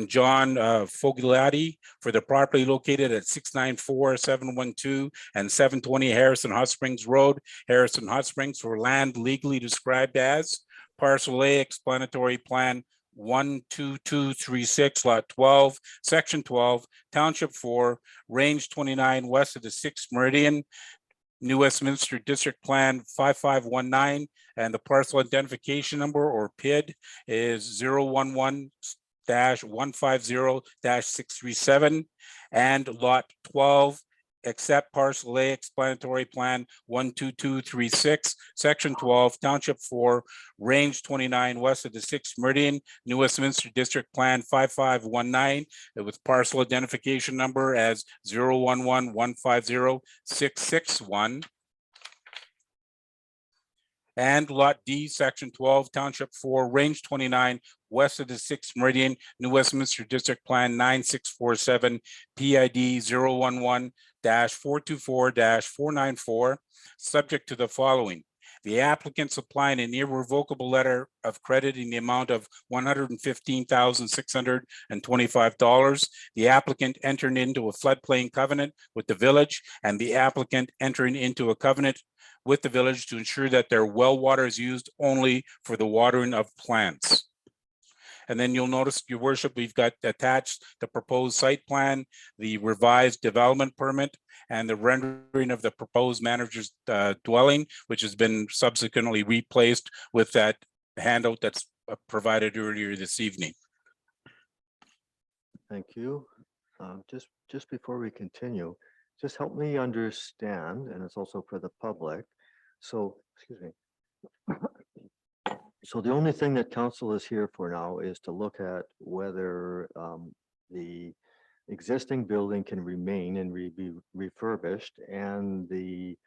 P: John Fogliati for the property located at 694-712 and 720 Harrison Hot Springs Road, Harrison Hot Springs, for land legally described as Parcel A, explanatory plan 12236 lot 12, section 12, township 4, range 29 west of the 6th meridian, New Westminster District Plan 5519, and the parcel identification number or PID is 011-150-637, and lot 12, except parcel A, explanatory plan 12236, section 12, township 4, range 29 west of the 6th meridian, New Westminster District Plan 5519, with parcel identification number as 011-150-661. And lot D, section 12, township 4, range 29, west of the 6th meridian, New Westminster District Plan 9647, PID 011-424-494, subject to the following. The applicant supplying an irrevocable letter of credit in the amount of $115,625. The applicant entering into a floodplain covenant with the village, and the applicant entering into a covenant with the village to ensure that their well water is used only for the watering of plants. And then you'll notice, your worship, we've got attached the proposed site plan, the revised development permit, and the rendering of the proposed manager's dwelling, which has been subsequently replaced with that handout that's provided earlier this evening.
A: Thank you. Just before we continue, just help me understand, and it's also for the public. So, excuse me. So the only thing that council is here for now is to look at whether the existing building can remain and be refurbished, and the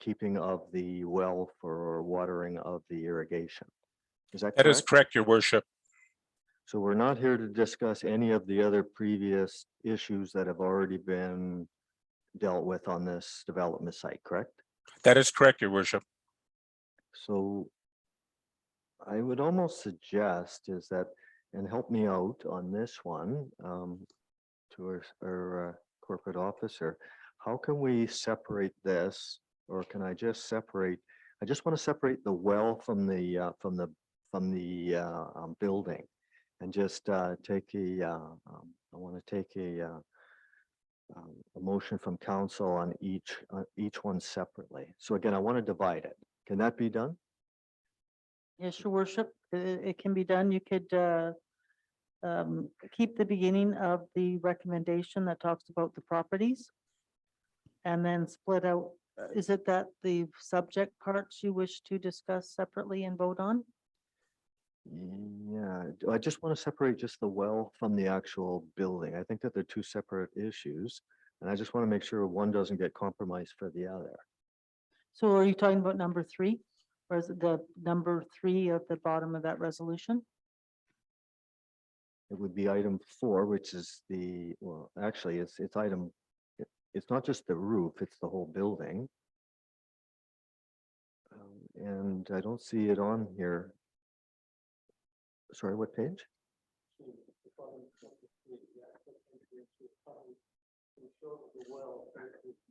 A: keeping of the well for watering of the irrigation. Is that correct?
P: That is correct, your worship.
A: So we're not here to discuss any of the other previous issues that have already been dealt with on this development site, correct?
P: That is correct, your worship.
A: So I would almost suggest is that, and help me out on this one, to our corporate officer, how can we separate this, or can I just separate? I just want to separate the well from the building, and just take a. I want to take a a motion from council on each one separately. So again, I want to divide it. Can that be done?
B: Yes, your worship, it can be done. You could keep the beginning of the recommendation that talks about the properties. And then split out, is it that the subject parts you wish to discuss separately and vote on?
A: Yeah, I just want to separate just the well from the actual building. I think that they're two separate issues. And I just want to make sure one doesn't get compromised for the other.
B: So are you talking about number 3? Or is it the number 3 at the bottom of that resolution?
A: It would be item 4, which is well, actually, it's it's not just the roof, it's the whole building. And I don't see it on here. Sorry, what page?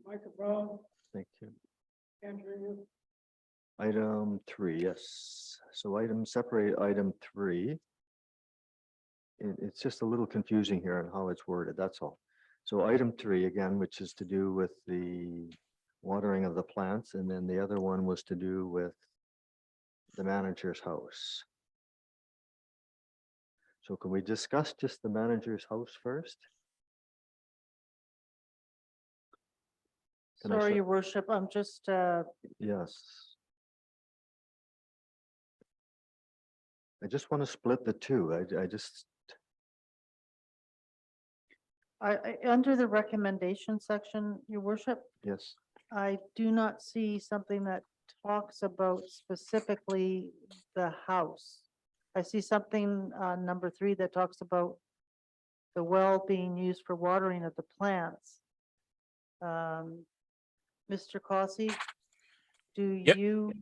E: Microphone,
A: Thank you.
E: can't hear you.
A: Item 3, yes. So separate item 3. It's just a little confusing here on how it's worded, that's all. So item 3 again, which is to do with the watering of the plants, and then the other one was to do with the manager's house. So can we discuss just the manager's house first? Can I
B: Sorry,
A: say-
B: your worship, I'm just,
A: Yes. I just want to split the two. I just,
B: under the recommendation section, your worship,
A: yes.
B: I do not see something that talks about specifically the house. I see something on number 3 that talks about the well being used for watering of the plants. Mr. Cossey, do
P: Yep.
B: you,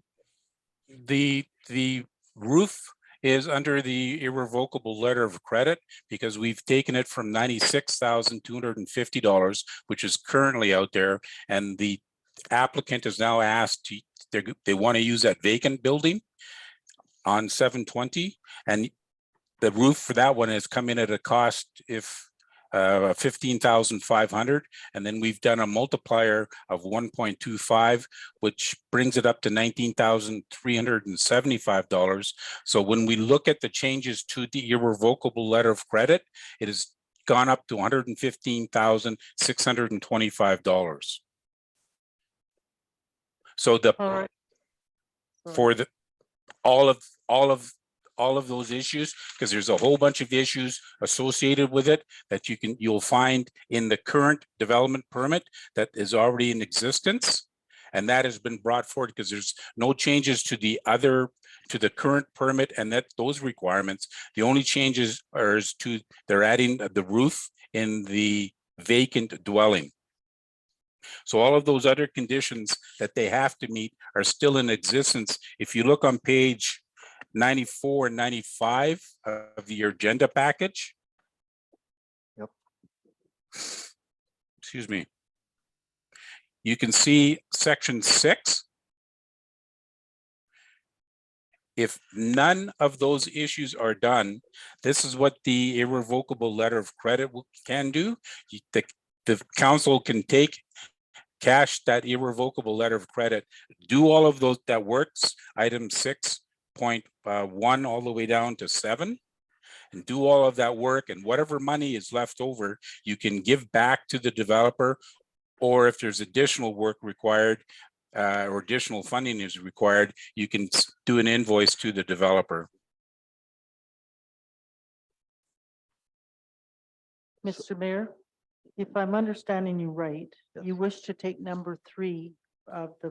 P: The roof is under the irrevocable letter of credit because we've taken it from $96,250, which is currently out there, and the applicant is now asked to, they want to use that vacant building on 720, and the roof for that one has come in at a cost if 15,500, and then we've done a multiplier of 1.25, which brings it up to $19,375. So when we look at the changes to the irrevocable letter of credit, it has gone up to $115,625. So the
B: all right.
P: for the all of those issues, because there's a whole bunch of issues associated with it that you'll find in the current development permit that is already in existence. And that has been brought forward because there's no changes to the current permit and those requirements. The only changes are they're adding the roof in the vacant dwelling. So all of those other conditions that they have to meet are still in existence. If you look on page 94 and 95 of your agenda package.
A: Yep.
P: Excuse me. You can see section 6. If none of those issues are done, this is what the irrevocable letter of credit can do. The council can cash that irrevocable letter of credit, do all of those that works, item 6.1 all the way down to 7, and do all of that work, and whatever money is left over, you can give back to the developer, or if there's additional work required or additional funding is required, you can do an invoice to the developer.
B: Mr. Mayor, if I'm understanding you right,
A: Yes.
B: you wish to take number 3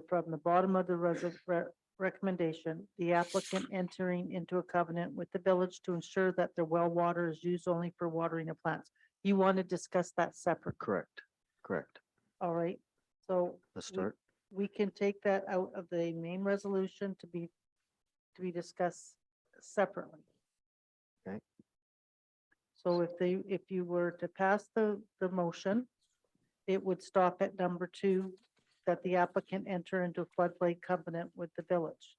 B: from the bottom of the recommendation, the applicant entering into a covenant with the village to ensure that the well water is used only for watering of plants. You want to discuss that separate,
A: Correct.
B: all right? So
A: Let's start.
B: we can take that out of the main resolution to be discussed separately.
A: Okay.
B: So if you were to pass the motion, it would stop at number 2, that the applicant enter into a floodplain covenant with the village.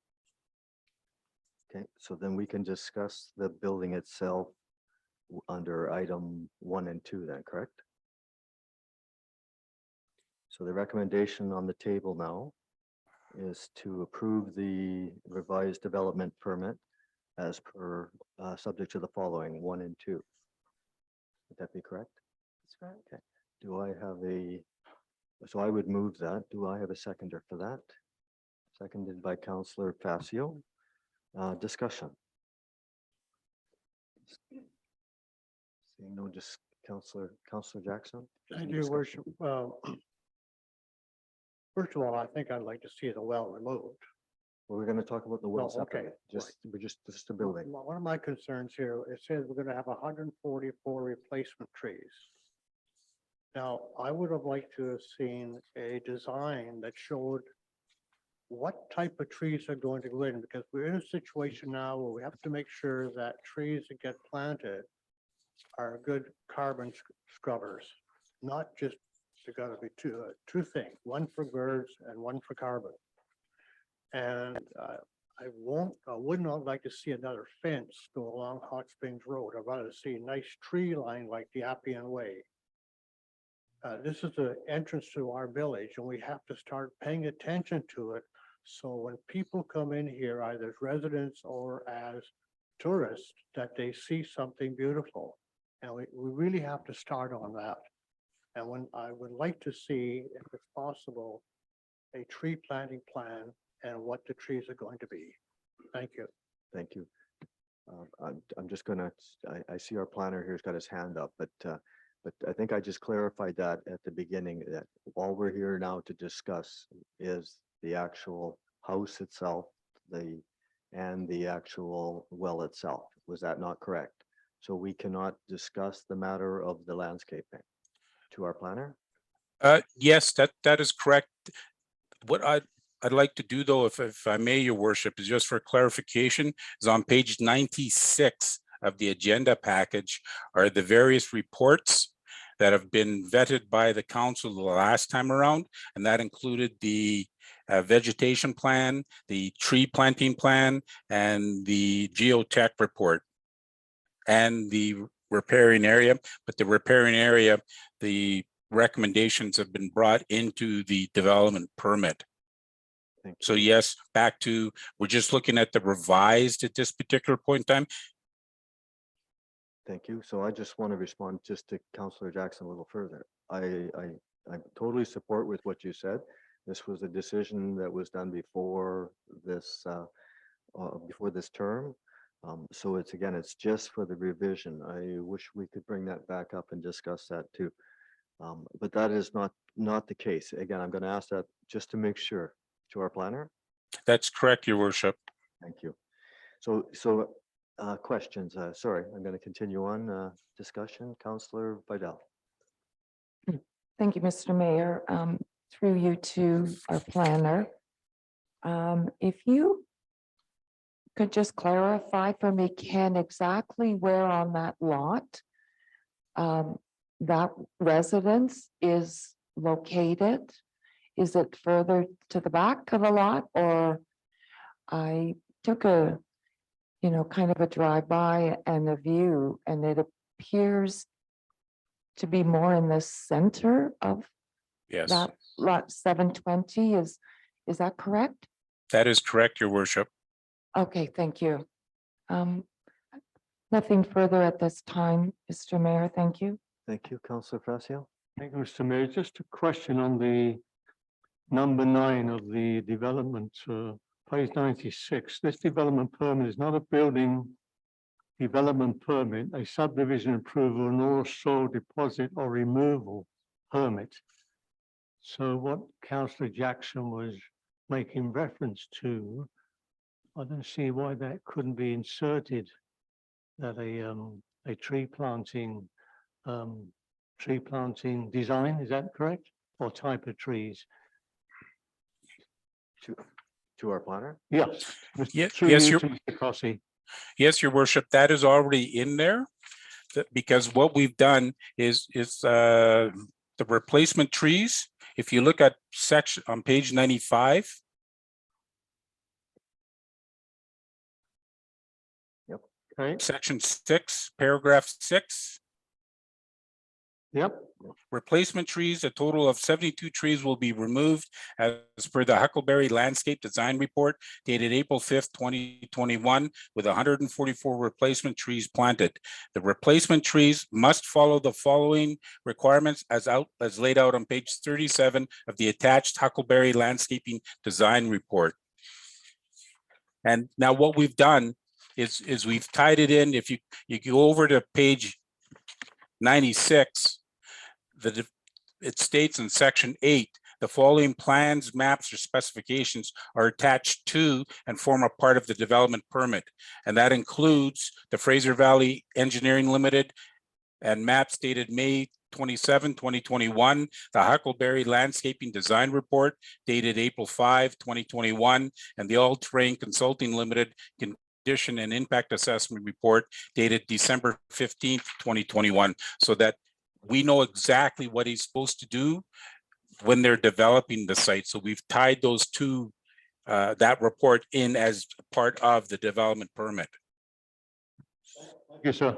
A: Okay, so then we can discuss the building itself under item 1 and 2 then, correct? So the recommendation on the table now is to approve the revised development permit as per, subject to the following, 1 and 2. Would that be correct?
B: That's right.
A: Okay. Do I have so I would move that. Do I have a seconder for that? Seconded by Councillor Facio. Discussion. Seeing no Councillor Jackson?
O: Thank you, worship. First of all, I think I'd like to see the well removed.
A: Well, we're going to talk about the well
O: Oh, okay,
A: separately. We're just the building.
O: One of my concerns here, it says we're gonna have 144 replacement trees. Now, I would have liked to have seen a design that showed what type of trees are going to go in, because we're in a situation now where we have to make sure that trees that get planted are good carbon scrubbers, not just, there gotta be two things, one for birds and one for carbon. And I would not like to see another fence go along Hot Springs Road. I'd rather see a nice tree line like the Appian Way. This is the entrance to our village and we have to start paying attention to it. So when people come in here, either as residents or as tourists, that they see something beautiful. And we really have to start on that. And when I would like to see, if it's possible, a tree planting plan and what the trees are going to be. Thank you.
A: Thank you. I'm just gonna, I see our planner here's got his hand up, but I think I just clarified that at the beginning, that all we're here now to discuss is the actual house itself, and the actual well itself. Was that not correct? So we cannot discuss the matter of the landscaping to our planner?
P: Yes, that is correct. What I'd like to do though, if I may, your worship, is just for clarification, is on page 96 of the agenda package are the various reports that have been vetted by the council the last time around. And that included the vegetation plan, the tree planting plan, and the geotech report, and the riparian area. But the riparian area, the recommendations have been brought into the development permit. So yes, back to, we're just looking at the revised at this particular point in time.
A: Thank you. So I just want to respond just to Councillor Jackson a little further. I totally support with what you said. This was a decision that was done before this term. So it's just for the revision. I wish we could bring that back up and discuss that too. But that is not the case. Again, I'm going to ask that just to make sure to our planner.
P: That's correct, your worship.
A: Thank you. So questions. Sorry, I'm going to continue on discussion. Councillor Vidal.
D: Thank you, Mr. Mayor. Through you to our planner. If you could just clarify for me, Ken, exactly where on that lot that residence is located? Is it further to the back of the lot, or I took a, kind of a drive-by and a view, and it appears to be more in the center of
P: Yes,
D: that lot 720. Is that correct?
P: that is correct, your worship.
D: Okay, thank you. Nothing further at this time, Mr. Mayor. Thank you.
A: Thank you, Councillor Facio.
C: Thank you, Mr. Mayor. Just a question on the number 9 of the development, page 96. This development permit is not a building development permit, a subdivision approval, nor a soil deposit or removal permit. So what Councillor Jackson was making reference to, I don't see why that couldn't be inserted, that a tree planting design, is that correct? Or type of trees?
A: To our planner.
C: Yes.
P: Yes,
C: Through
P: yes,
C: you
P: your
C: to Mr. Cossey.
P: yes, your worship, that is already in there. Because what we've done is the replacement trees. If you look at section on page 95.
A: Yep.
C: Okay.
P: Section 6, paragraph 6.
C: Yep.
P: Replacement trees, a total of 72 trees will be removed as per the Huckleberry Landscape Design Report dated April 5th, 2021, with 144 replacement trees planted. The replacement trees must follow the following requirements as laid out on page 37 of the attached Huckleberry Landscaping Design Report. And now what we've done is we've tied it in. If you go over to page 96, it states in section 8, the following plans, maps, or specifications are attached to and form a part of the development permit. And that includes the Fraser Valley Engineering Limited and maps dated May 27, 2021, the Huckleberry Landscaping Design Report dated April 5, 2021, and the All Terrain Consulting Limited Condition and Impact Assessment Report dated December 15th, 2021, so that we know exactly what he's supposed to do when they're developing the site. So we've tied those two, that report in as part of the development permit.
C: Thank you, sir.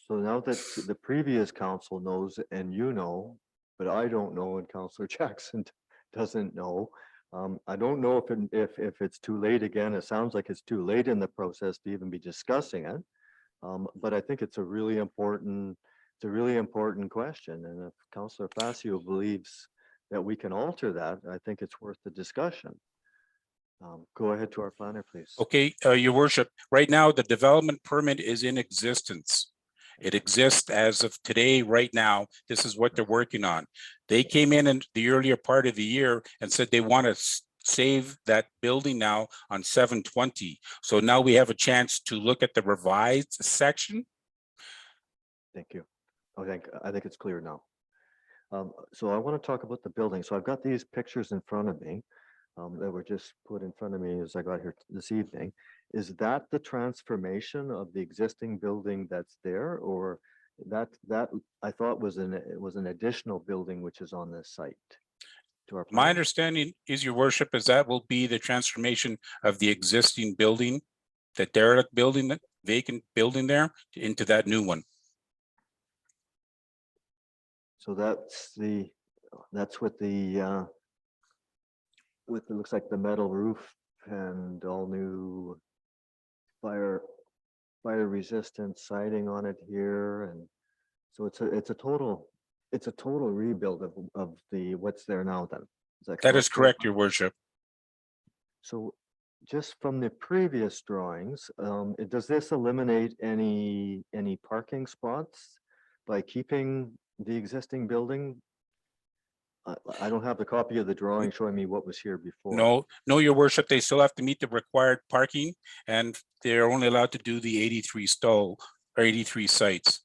A: So now that the previous council knows and you know, but I don't know and Councillor Jackson doesn't know. I don't know if it's too late again. It sounds like it's too late in the process to even be discussing it. But I think it's a really important question. And if Councillor Facio believes that we can alter that, I think it's worth the discussion. Go ahead to our planner, please.
P: Okay, Your Worship, right now, the development permit is in existence. It exists as of today, right now. This is what they're working on. They came in the earlier part of the year and said they want to save that building now on 7/20. So now we have a chance to look at the revised section.
A: Thank you. I think it's clear now. So I want to talk about the building. So I've got these pictures in front of me that were just put in front of me as I got here this evening. Is that the transformation of the existing building that's there, or that I thought was an additional building which is on this site? To our
P: My
A: plan?
P: understanding is, Your Worship, is that will be the transformation of the existing building, the derelict building, that vacant building there, into that new one.
A: So that's with the it looks like the metal roof and all new fire resistant siding on it here, and so it's a total rebuild of the what's there now. Then
P: That is correct, Your Worship.
A: So just from the previous drawings, does this eliminate any parking spots by keeping the existing building? I don't have the copy of the drawing showing me what was here before.
P: No, Your Worship, they still have to meet the required parking, and they're only allowed to do the 83 sites.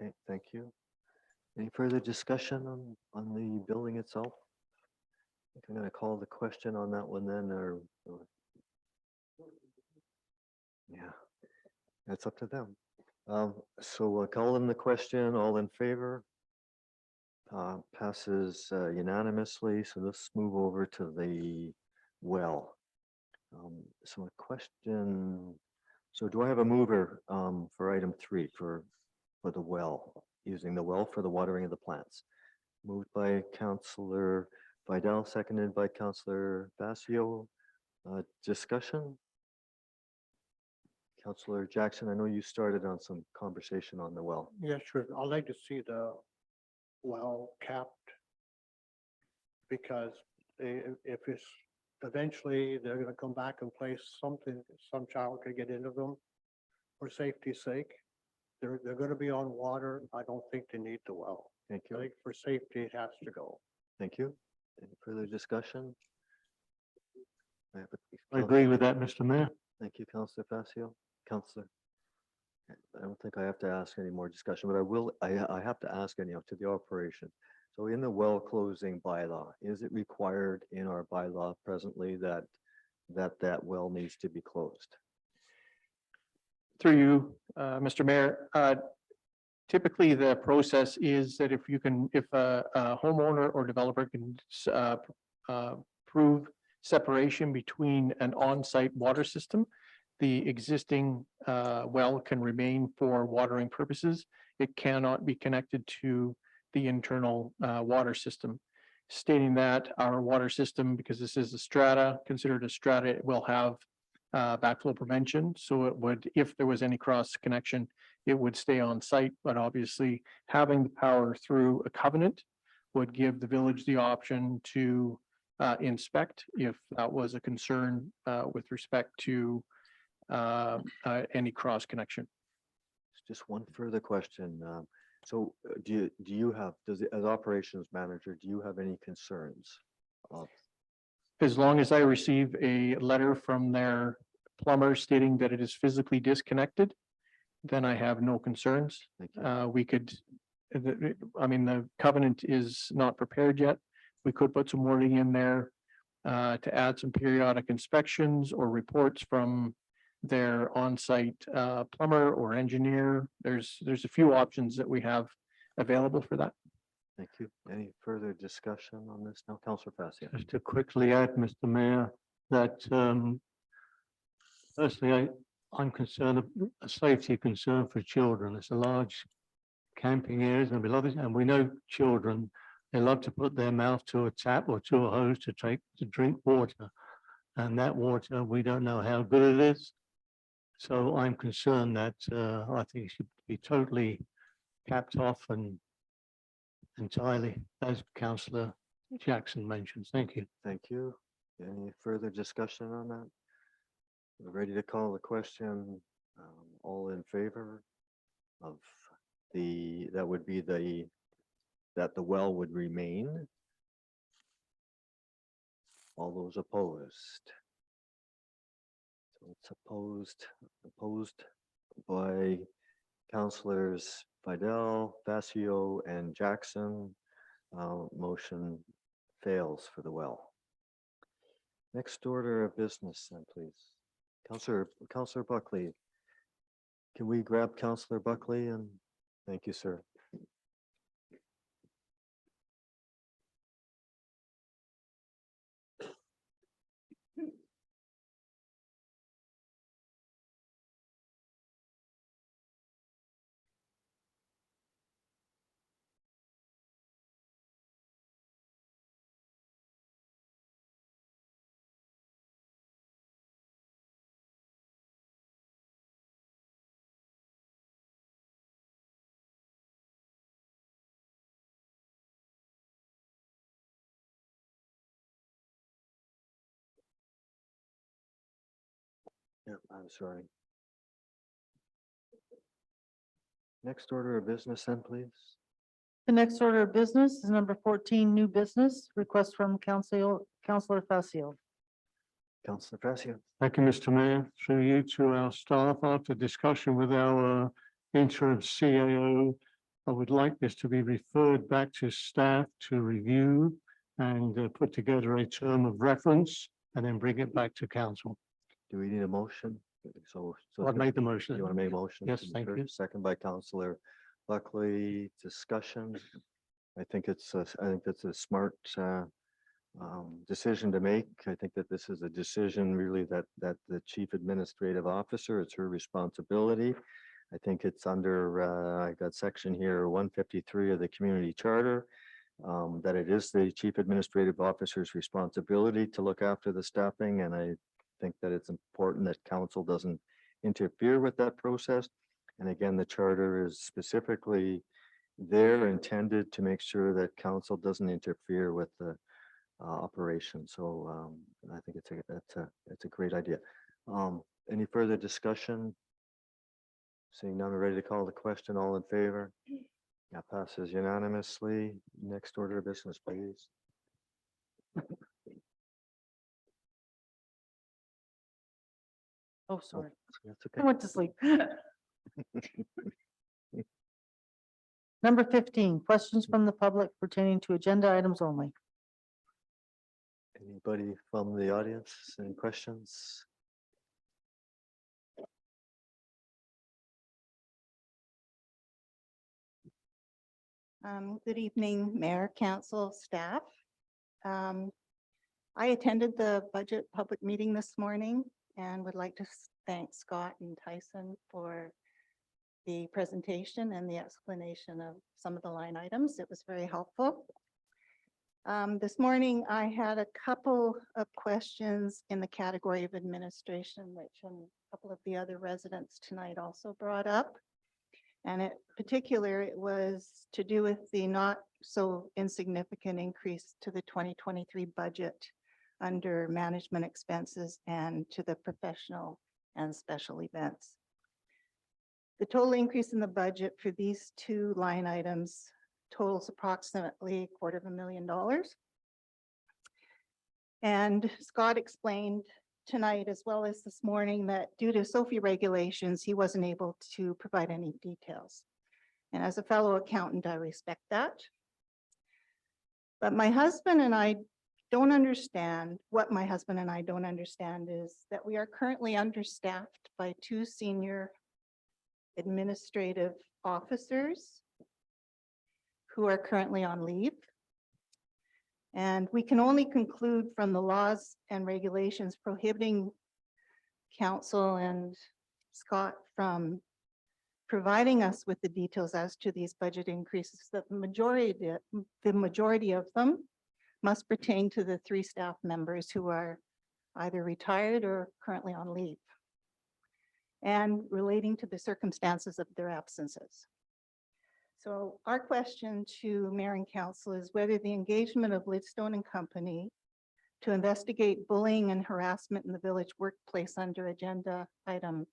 A: Okay, thank you. Any further discussion on the building itself? I think I'm going to call the question on that one then, or yeah, that's up to them. So we'll call in the question. All in favor? Passes unanimously. So let's move over to the well. So a question. So do I have a mover for item 3 for the well, using the well for the watering of the plants? Moved by Councillor Vidal, seconded by Councillor Facio. Discussion? Councillor Jackson, I know you started on some conversation on the well.
O: Yeah, sure. I'd like to see the well capped. Because if it's eventually they're gonna come back and place something, some child could get into them for safety's sake. They're gonna be on water. I don't think they need the well.
A: Thank
O: I
A: you.
O: think for safety, it has to go.
A: Thank you. Any further discussion?
C: I agree with that, Mr. Mayor.
A: Thank you, Councillor Facio. Councillor. I don't think I have to ask any more discussion, but I will, I have to ask anyhow to the operation. So in the well closing bylaw, is it required in our bylaw presently that well needs to be closed?
M: Through you, Mr. Mayor, typically the process is that if a homeowner or developer can prove separation between an on-site water system the existing well can remain for watering purposes. It cannot be connected to the internal water system. Stating that our water system, because this is a strata, considered a strata, it will have backflow prevention. So it would, if there was any cross connection, it would stay on site. But obviously, having the power through a covenant would give the village the option to inspect if that was a concern with respect to any cross connection.
A: Just one further question. So do you have, as operations manager, do you have any concerns?
M: As long as I receive a letter from their plumber stating that it is physically disconnected, then I have no concerns.
A: Thank you.
M: We could, I mean, the covenant is not prepared yet. We could put some wording in there to add some periodic inspections or reports from their on-site plumber or engineer. There's a few options that we have available for that.
A: Thank you. Any further discussion on this now? Councillor Fascia.
C: Just to quickly add, Mr. Mayor, that personally, I'm concerned, a safety concern for children. It's a large camping areas and we love it. And we know children, they love to put their mouth to a tap or to a hose to drink water. And that water, we don't know how good it is. So I'm concerned that I think it should be totally capped off and entirely, as Councillor Jackson mentions. Thank you.
A: Thank you. Any further discussion on that? We're ready to call the question. All in favor of that would be that the well would remain. All those opposed. So it's opposed by Councillors Fidel, Fascio, and Jackson. Motion fails for the well. Next order of business, then, please. Councillor Buckley. Can we grab Councillor Buckley and thank you, sir. Yeah, I'm sorry. Next order of business, then, please.
B: The next order of business is number 14, new business, request from Councillor Fascio.
A: Councillor Fascio.
C: Thank you, Mr. Mayor. Through you to our staff, after discussion with our interim CAO, I would like this to be referred back to staff to review and put together a term of reference and then bring it back to council.
A: Do we need a motion? So
C: I've made the motion.
A: You want to make a motion?
C: Yes, thank you.
A: Second by Councillor Buckley. Discussion. I think it's a smart decision to make. I think that this is a decision really that the chief administrative officer, it's her responsibility. I think it's under I got section here 153 of the community charter, that it is the chief administrative officer's responsibility to look after the staffing, and I think that it's important that council doesn't interfere with that process. And again, the charter is specifically there intended to make sure that council doesn't interfere with the operation. So I think it's a great idea. Any further discussion? Seeing none, we're ready to call the question. All in favor? That passes unanimously. Next order of business, please.
B: Oh, sorry.
A: That's
B: I
A: okay.
B: went to sleep. Number 15, questions from the public pertaining to agenda items only.
A: Anybody from the audience? Any questions?
Q: Good evening, Mayor, Council, staff. I attended the budget public meeting this morning and would like to thank Scott and Tyson for the presentation and the explanation of some of the line items. It was very helpful. This morning, I had a couple of questions in the category of administration, which a couple of the other residents tonight also brought up. And in particular, it was to do with the not so insignificant increase to the 2023 budget under management expenses and to the professional and special events. The total increase in the budget for these two line items totals approximately $250,000. And Scott explained tonight as well as this morning that due to SOFI regulations, he wasn't able to provide any details. And as a fellow accountant, I respect that. But my husband and I don't understand, what my husband and I don't understand is that we are currently understaffed by 2 senior administrative officers who are currently on leave. And we can only conclude from the laws and regulations prohibiting council and Scott from providing us with the details as to these budget increases that the majority of them must pertain to the 3 staff members who are either retired or currently on leave and relating to the circumstances of their absences. So our question to Mayor and Council is whether the engagement of Lidstone and Company to investigate bullying and harassment in the village workplace under agenda item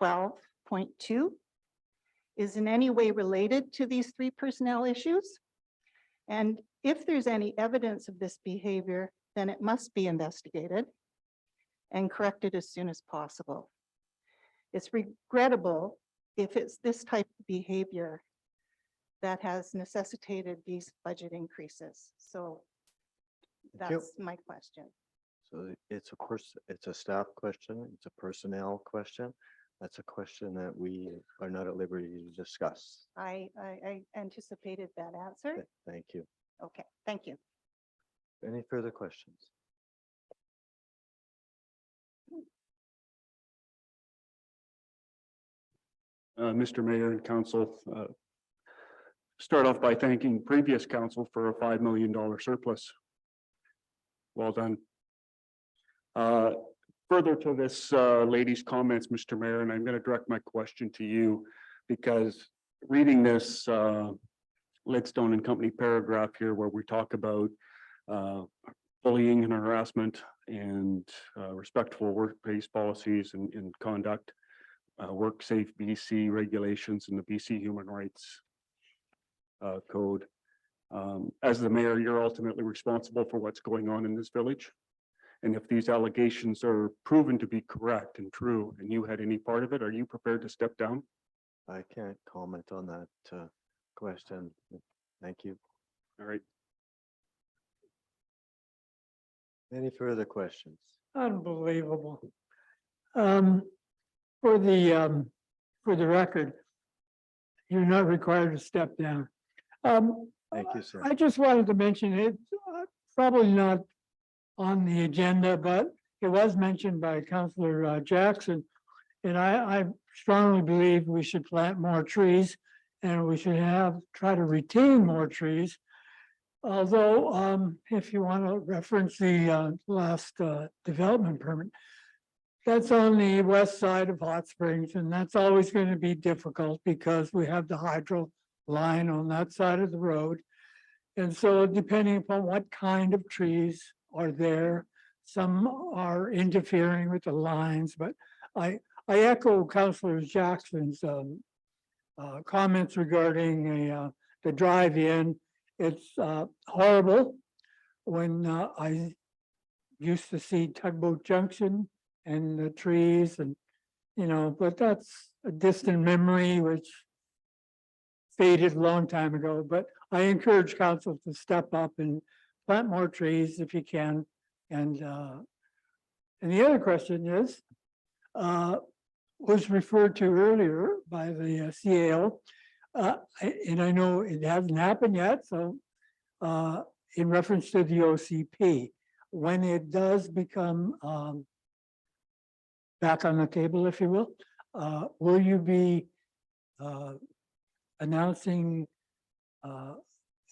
Q: 12.2 is in any way related to these 3 personnel issues. And if there's any evidence of this behavior, then it must be investigated and corrected as soon as possible. It's regrettable if it's this type of behavior that has necessitated these budget increases. So
A: Thank you.
Q: that's my question.
A: So it's a staff question, it's a personnel question. That's a question that we are not at liberty to discuss.
Q: I anticipated that answer.
A: Thank you.
Q: Okay, thank you.
A: Any further questions?
I: Mr. Mayor and Council, start off by thanking previous council for a $5 million surplus. Well done. Further to this lady's comments, Mr. Mayor, and I'm going to direct my question to you because reading this Lidstone and Company paragraph here where we talk about bullying and harassment and respectful workplace policies and conduct, WorkSafe BC regulations and the BC Human Rights Code. As the mayor, you're ultimately responsible for what's going on in this village. And if these allegations are proven to be correct and true, and you had any part of it, are you prepared to step down?
A: I can't comment on that question. Thank you.
I: All right.
A: Any further questions?
E: Unbelievable. For the record, you're not required to step down.
A: Thank you, sir.
E: I just wanted to mention it, probably not on the agenda, but it was mentioned by Councillor Jackson. And I strongly believe we should plant more trees and we should try to retain more trees. Although, if you want to reference the last development permit, that's on the west side of Hot Springs, and that's always going to be difficult because we have the hydro line on that side of the road. And so depending upon what kind of trees are there, some are interfering with the lines, but I echo Councillor Jackson's comments regarding the drive-in. It's horrible when I used to see Tugboat Junction and the trees and, but that's a distant memory which faded a long time ago. But I encourage council to step up and plant more trees if you can. And the other question is, was referred to earlier by the CAO, and I know it hasn't happened yet, so in reference to the OCP, when it does become back on the table, if you will. Will you be announcing,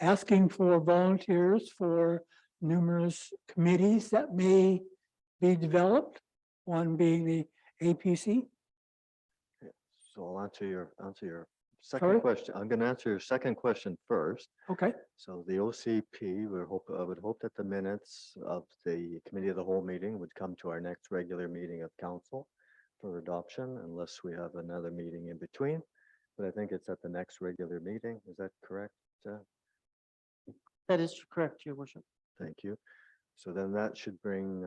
E: asking for volunteers for numerous committees that may be developed? One being the APC?
A: So I'll answer your
E: Sorry?
A: second question. I'm going to answer your second question first.
E: Okay,
A: So the OCP, I would hope that the minutes of the committee of the whole meeting would come to our next regular meeting of council for adoption, unless we have another meeting in between. But I think it's at the next regular meeting. Is that correct?
B: That is correct, your worship.
A: Thank you. So then that should bring,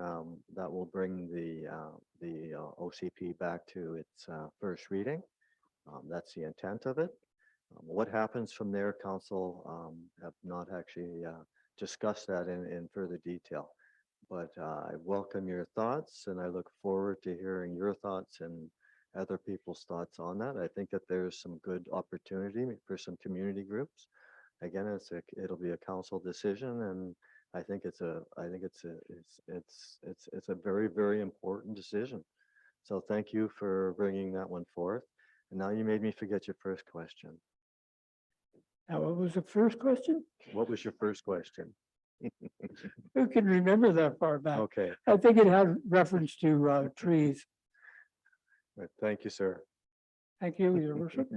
A: that will bring the OCP back to its first reading. That's the intent of it. What happens from there, council have not actually discussed that in further detail. But I welcome your thoughts and I look forward to hearing your thoughts and other people's thoughts on that. I think that there's some good opportunity for some community groups. Again, it'll be a council decision, and I think it's a very, very important decision. So thank you for bringing that one forth. And now you made me forget your first question.
E: now what was the first question?
A: What was your first question?
E: Who can remember that far back?
A: Okay,
E: I think it had reference to trees.
A: right, thank you, sir.
E: Thank you, your worship.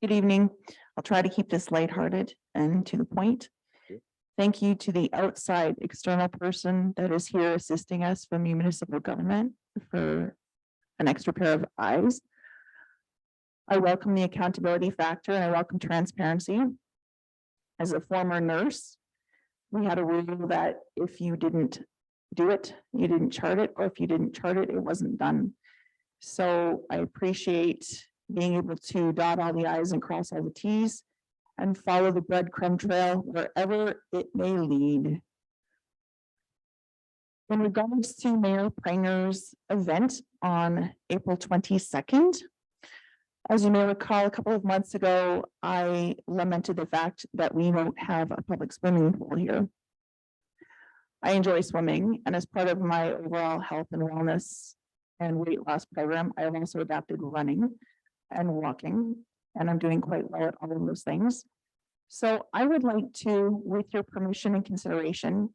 R: Good evening. I'll try to keep this lighthearted and to the point.
A: Okay.
R: Thank you to the outside external person that is here assisting us from municipal government for an extra pair of eyes. I welcome the accountability factor and I welcome transparency. As a former nurse, we had a rule that if you didn't do it, you didn't chart it, or if you didn't chart it, it wasn't done. So I appreciate being able to dot all the i's and cross all the t's and follow the breadcrumb trail wherever it may lead. In regards to Mayor Pranger's event on April 22nd, as you may recall, a couple of months ago, I lamented the fact that we don't have a public swimming pool here. I enjoy swimming, and as part of my overall health and wellness and weight loss program, I have also adapted running and walking, and I'm doing quite well at all of those things. So I would like to, with your permission and consideration,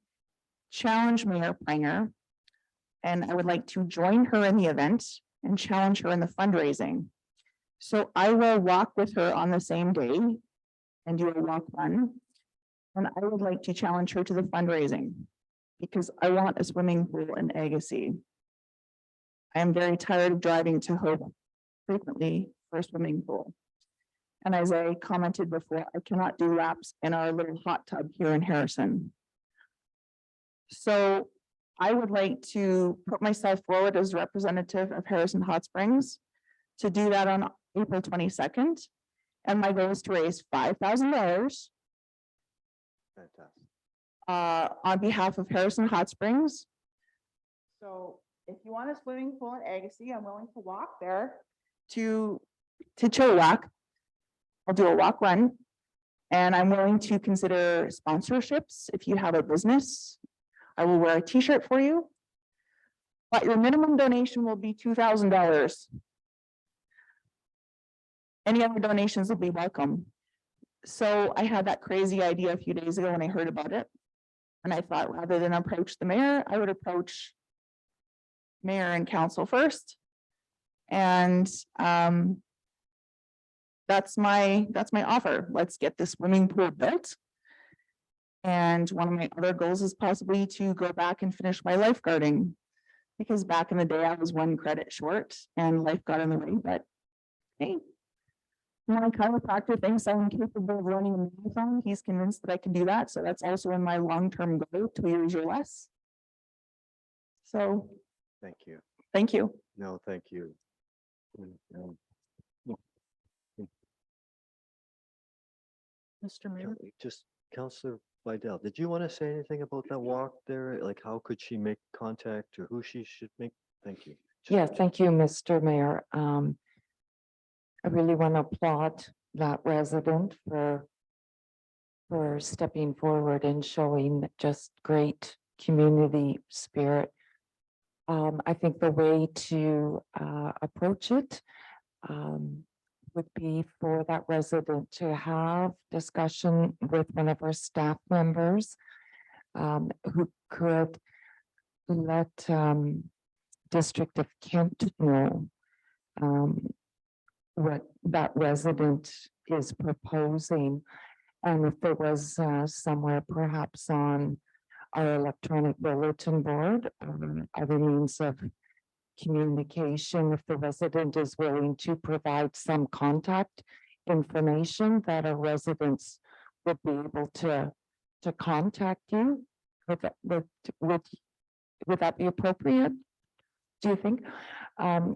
R: challenge Mayor Pranger, and I would like to join her in the event and challenge her in the fundraising. So I will walk with her on the same day and do a walk run. And I would like to challenge her to the fundraising because I want a swimming pool in Agassiz. I am very tired of driving to Hope frequently for a swimming pool. And as I commented before, I cannot do laps in our little hot tub here in Harrison. So I would like to put myself forward as representative of Harrison Hot Springs to do that on April 22nd. And my goal is to raise $5,000
A: Fantastic.
R: on behalf of Harrison Hot Springs. So if you want a swimming pool in Agassiz, I'm willing to walk there to Chilliwack. I'll do a walk run. And I'm willing to consider sponsorships. If you have a business, I will wear a t-shirt for you. But your minimum donation will be $2,000. Any other donations will be welcome. So I had that crazy idea a few days ago when I heard about it. And I thought rather than approach the mayor, I would approach mayor and council first. And that's my offer. Let's get this swimming pool built. And one of my other goals is possibly to go back and finish my lifeguarding. Because back in the day, I was one credit short and life got in the way, but hey. My chiropractor thinks I'm capable of running a marathon. He's convinced that I can do that. So that's also in my long-term goal, 2 years or less. So
A: Thank you.
R: thank you.
A: No, thank you.
B: Mr. Mayor.
A: Just Councillor Vidal, did you want to say anything about that walk there? Like how could she make contact or who she should make? Thank you.
D: Yeah, thank you, Mr. Mayor. I really want to applaud that resident for for stepping forward and showing just great community spirit. I think the way to approach it would be for that resident to have discussion with one of our staff members who could let District of Kent know what that resident is proposing. And if there was somewhere perhaps on our electronic bulletin board, other means of communication, if the resident is willing to provide some contact information that our residents would be able to contact you, would that be appropriate? Do you think?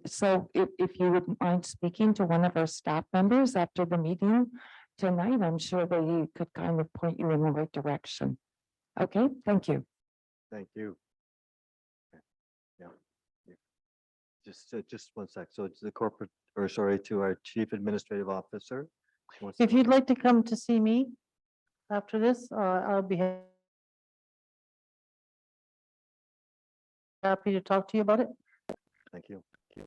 D: So if you wouldn't mind speaking to one of our staff members after the meeting tonight, I'm sure they could kind of point you in the right direction. Okay, thank you.
A: Thank you. Yeah. Just one sec. So it's the corporate, or sorry, to our Chief Administrative Officer.
B: If you'd like to come to see me after this, I'll be happy to talk to you about it.
A: Thank you.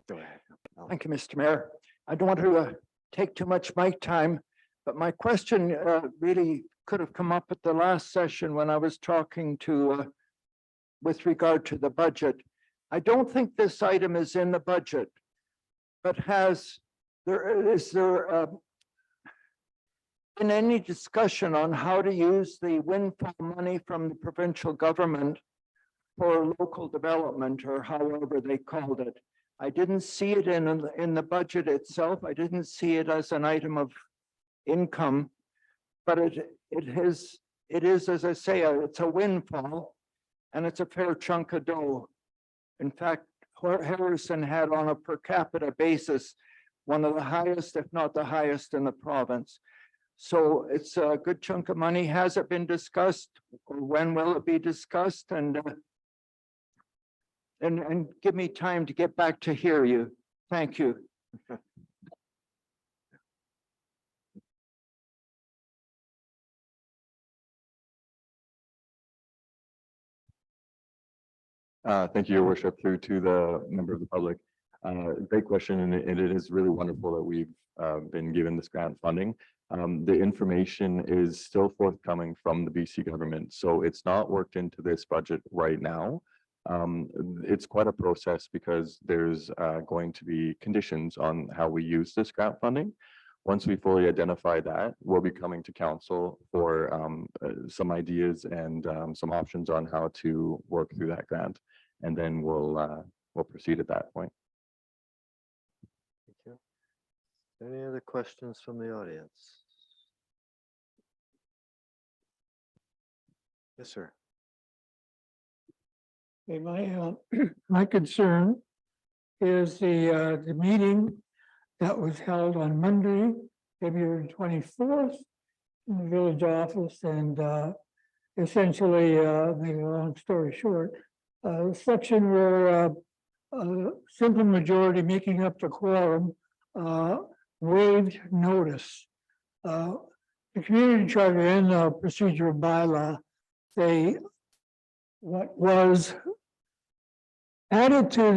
A: Go ahead.
H: Thank you, Mr. Mayor. I don't want to take too much mic time, but my question really could have come up at the last session when I was talking to with regard to the budget. I don't think this item is in the budget, but is there been any discussion on how to use the windfall money from the provincial government for local development, or however they called it? I didn't see it in the budget itself. I didn't see it as an item of income, but it is, as I say, it's a windfall, and it's a fair chunk of dough. In fact, Harrison had, on a per capita basis, one of the highest, if not the highest, in the province. So it's a good chunk of money. Has it been discussed, or when will it be discussed? And give me time to get back to hear you. Thank you.
G: Thank you, Your Worship, through to the member of the public. Great question, and it is really wonderful that we've been given this grant funding. The information is still forthcoming from the BC government, so it's not worked into this budget right now. It's quite a process because there's going to be conditions on how we use this grant funding. Once we fully identify that, we'll be coming to council for some ideas and some options on how to work through that grant. And then we'll proceed at that point.
A: Thank you. Any other questions from the audience? Yes, sir.
E: Okay, my concern is the meeting that was held on Monday, February 24th, in the village office, and essentially, make a long story short, section where a simple majority making up the quorum waived notice. The community charter and the procedural bylaw say what was added to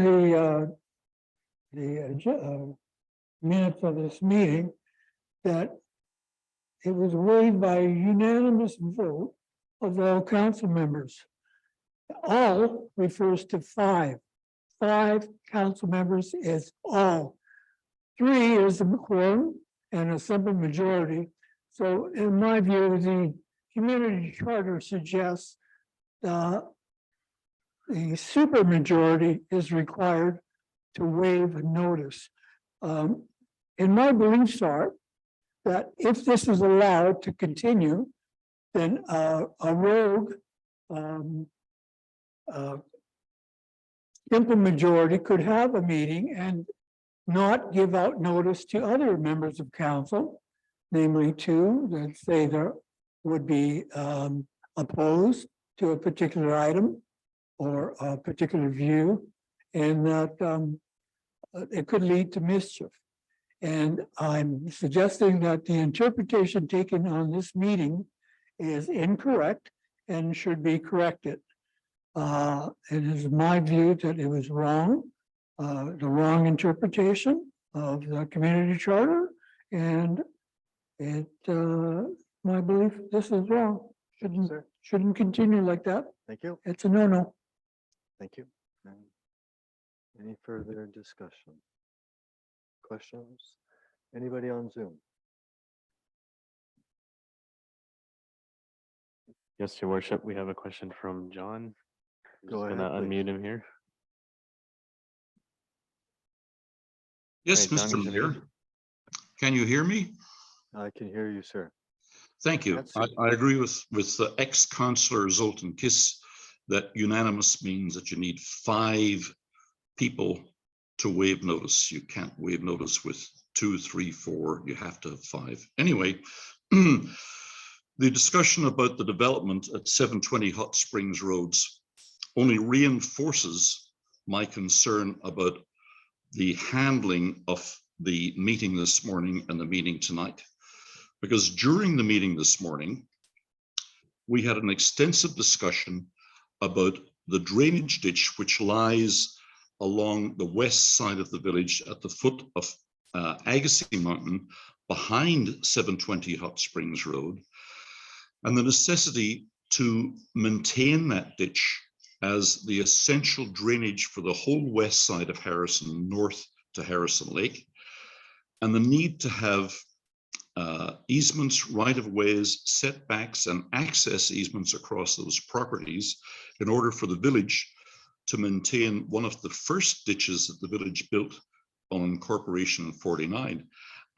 E: the minutes of this meeting, that it was waived by a unanimous vote of all council members. All refers to five. Five council members is all. Three is a quorum and a simple majority. So in my view, the community charter suggests the supermajority is required to waive notice. And my beliefs are that if this is allowed to continue, then a rogue simple majority could have a meeting and not give out notice to other members of council, namely two that say they would be opposed to a particular item or a particular view, and that it could lead to mischief. And I'm suggesting that the interpretation taken on this meeting is incorrect and should be corrected. It is my view that it was wrong, the wrong interpretation of the community charter, and it, my belief, this is wrong. Shouldn't continue like that.
A: Thank you.
E: It's a no-no.
A: Thank you. Any further discussion? Questions? Anybody on Zoom?
K: Yes, your worship, we have a question from John. I'm
A: Go
K: just gonna
A: ahead, please.
K: unmute him here.
L: Yes,
K: Hey, John,
L: Mr.
K: you can
L: Mayor.
K: hear?
L: Can you hear me?
A: I can hear you, sir.
L: Thank you. I agree with the ex-councillor Zoltan Kiss that unanimous means that you need 5 people to waive notice. You can't waive notice with 2, 3, 4. You have to have 5. Anyway, the discussion about the development at 720 Hot Springs Roads only reinforces my concern about the handling of the meeting this morning and the meeting tonight. Because during the meeting this morning, we had an extensive discussion about the drainage ditch which lies along the west side of the village at the foot of Agassiz Mountain behind 720 Hot Springs Road, and the necessity to maintain that ditch as the essential drainage for the whole west side of Harrison, north to Harrison Lake, and the need to have easements, right-of-ways, setbacks, and access easements across those properties in order for the village to maintain one of the first ditches that the village built on incorporation in 49.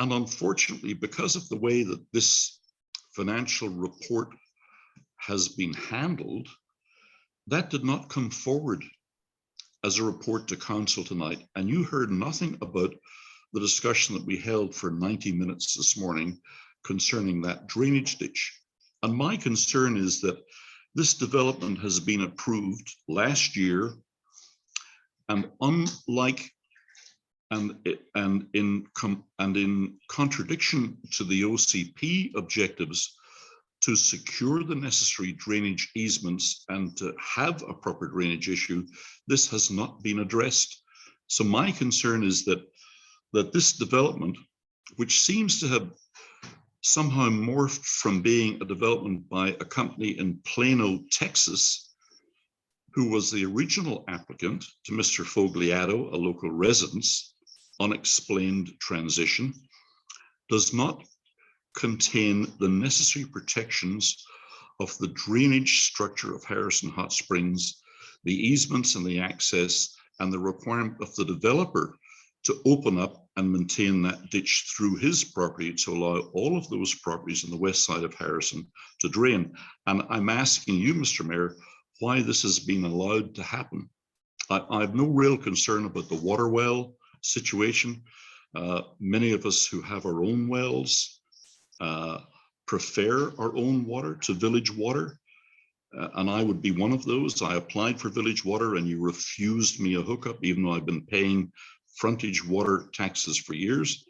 L: And unfortunately, because of the way that this financial report has been handled, that did not come forward as a report to council tonight. And you heard nothing about the discussion that we held for 90 minutes this morning concerning that drainage ditch. And my concern is that this development has been approved last year, and unlike and in contradiction to the OCP objectives to secure the necessary drainage easements and to have a proper drainage issue, this has not been addressed. So my concern is that this development, which seems to have somehow morphed from being a development by a company in Plano, Texas, who was the original applicant to Mr. Fogliato, a local residence, unexplained transition, does not contain the necessary protections of the drainage structure of Harrison Hot Springs, the easements and the access, and the requirement of the developer to open up and maintain that ditch through his property to allow all of those properties on the west side of Harrison to drain. And I'm asking you, Mr. Mayor, why this has been allowed to happen. I have no real concern about the water well situation. Many of us who have our own wells prefer our own water to village water. And I would be one of those. I applied for village water and you refused me a hookup, even though I've been paying frontage water taxes for years.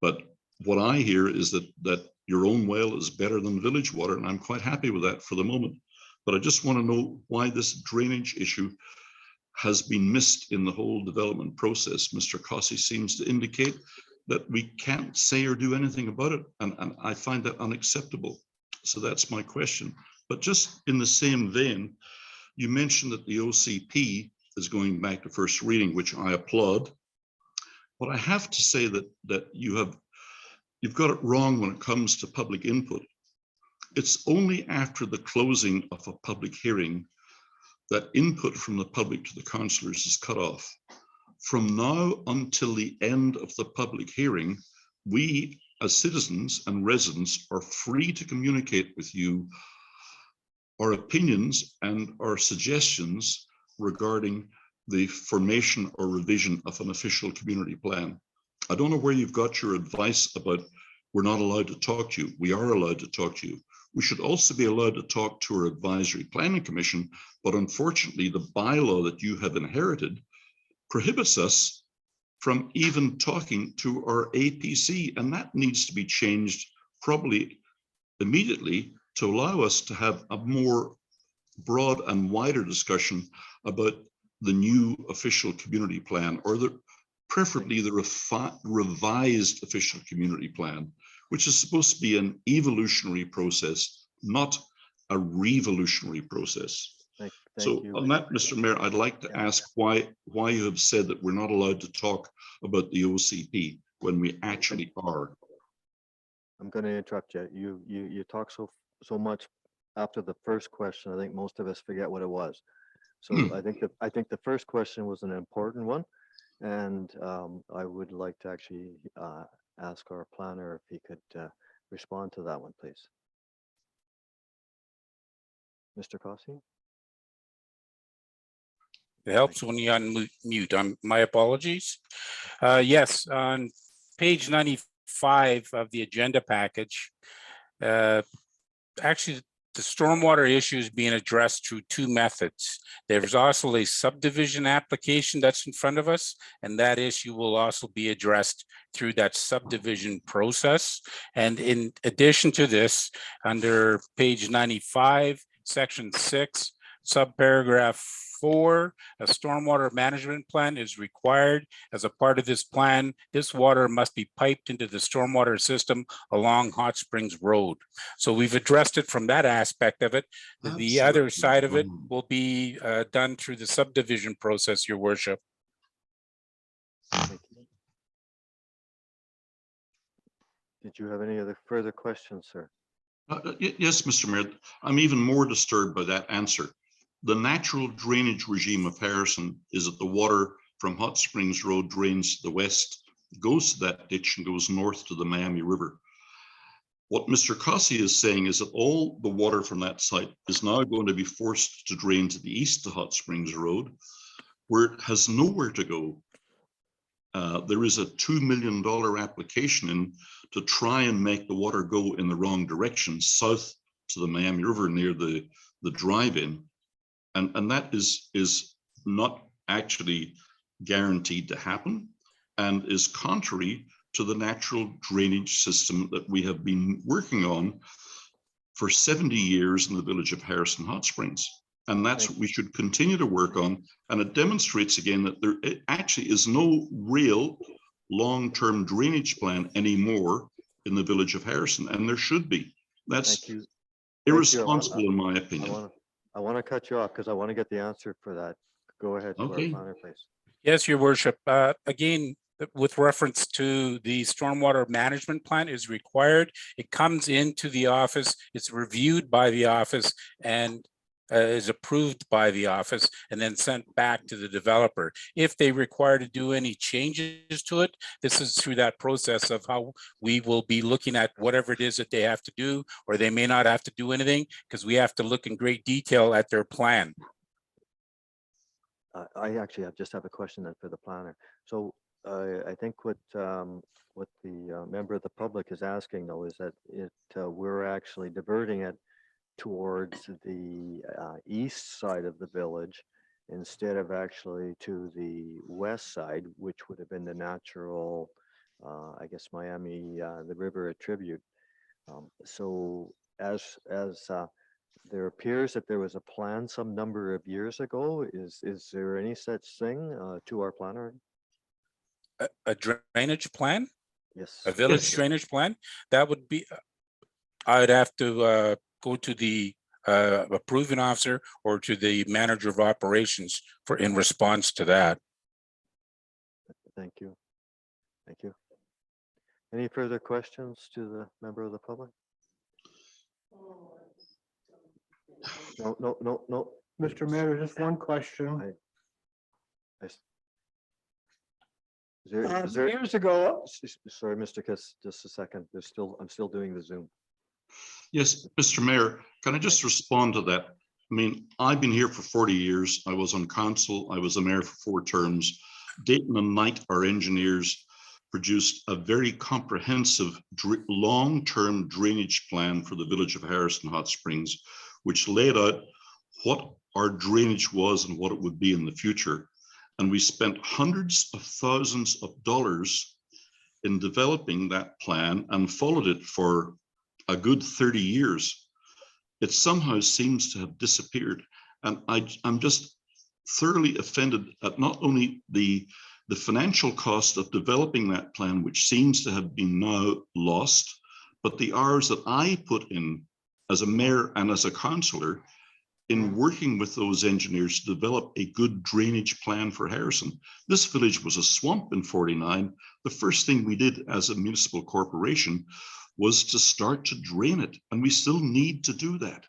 L: But what I hear is that your own well is better than village water, and I'm quite happy with that for the moment. But I just want to know why this drainage issue has been missed in the whole development process. Mr. Cossey seems to indicate that we can't say or do anything about it, and I find that unacceptable. So that's my question. But just in the same vein, you mentioned that the OCP is going back to first reading, which I applaud. But I have to say that you've got it wrong when it comes to public input. It's only after the closing of a public hearing that input from the public to the councillors is cut off. From now until the end of the public hearing, we as citizens and residents are free to communicate with you our opinions and our suggestions regarding the formation or revision of an official community plan. I don't know where you've got your advice about we're not allowed to talk to you. We are allowed to talk to you. We should also be allowed to talk to our advisory planning commission, but unfortunately the bylaw that you have inherited prohibits us from even talking to our APC, and that needs to be changed probably immediately to allow us to have a more broad and wider discussion about the new official community plan, or preferably the revised official community plan, which is supposed to be an evolutionary process, not a revolutionary process.
A: Thank
L: So
A: you.
L: on that, Mr. Mayor, I'd like to ask why you have said that we're not allowed to talk about the OCP when we actually are.
A: I'm going to interrupt you. You talk so much after the first question. I think most of us forget what it was. So I think the first question was an important one, and I would like to actually ask our planner if he could respond to that one, please. Mr. Cossey?
P: It helps when you unmute. My apologies. Yes, on page 95 of the agenda package, actually, the stormwater issue is being addressed through two methods. There's also a subdivision application that's in front of us, and that issue will also be addressed through that subdivision process. And in addition to this, under page 95, section 6, subparagraph 4, a stormwater management plan is required. As a part of this plan, this water must be piped into the stormwater system along Hot Springs Road. So we've addressed it from that aspect of it. The other side of it will be done through the subdivision process, Your Worship.
A: Did you have any other further questions, sir?
L: Yes, Mr. Mayor, I'm even more disturbed by that answer. The natural drainage regime of Harrison is that the water from Hot Springs Road drains to the west, goes to that ditch and goes north to the Miami River. What Mr. Cossey is saying is that all the water from that site is now going to be forced to drain to the east to Hot Springs Road, where it has nowhere to go. There is a $2 million application in to try and make the water go in the wrong direction, south to the Miami River near the drive-in. And that is not actually guaranteed to happen, and is contrary to the natural drainage system that we have been working on for 70 years in the village of Harrison Hot Springs. And that's what we should continue to work on. And it demonstrates again that there actually is no real long-term drainage plan anymore in the village of Harrison, and there should be. That's irresponsible in my opinion.
A: I want to cut you off because I want to get the answer for that. Go ahead, to our
L: Okay.
A: planner, please.
P: Yes, Your Worship. Again, with reference to the stormwater management plan is required. It comes into the office, it's reviewed by the office, and is approved by the office and then sent back to the developer. If they require to do any changes to it, this is through that process of how we will be looking at whatever it is that they have to do, or they may not have to do anything because we have to look in great detail at their plan.
A: I actually just have a question then for the planner. So I think what the member of the public is asking though is that we're actually diverting it towards the east side of the village instead of actually to the west side, which would have been the natural, I guess, Miami, the river attribute. So as there appears that there was a plan some number of years ago, is there any such thing to our planner?
P: A drainage plan?
A: Yes.
P: A village drainage plan? That would be, I'd have to go to the approving officer or to the manager of operations for in response to that.
A: Thank you. Thank you. Any further questions to the member of the public? No.
O: Mr. Mayor, just one question.
A: Is there,
E: Years ago,
A: sorry, Mr. Kiss, just a second. I'm still doing the Zoom.
L: Yes, Mr. Mayor, can I just respond to that? I mean, I've been here for 40 years. I was on council. I was a mayor for 4 terms. Dayton and Knight, our engineers, produced a very comprehensive long-term drainage plan for the village of Harrison Hot Springs, which laid out what our drainage was and what it would be in the future. And we spent hundreds of thousands of dollars in developing that plan and followed it for a good 30 years. it somehow seems to have disappeared. And I'm just thoroughly offended at not only the financial cost of developing that plan, which seems to have been now lost, but the hours that I put in as a mayor and as a councillor in working with those engineers to develop a good drainage plan for Harrison. This village was a swamp in 49. The first thing we did as a municipal corporation was to start to drain it, and we still need to do that.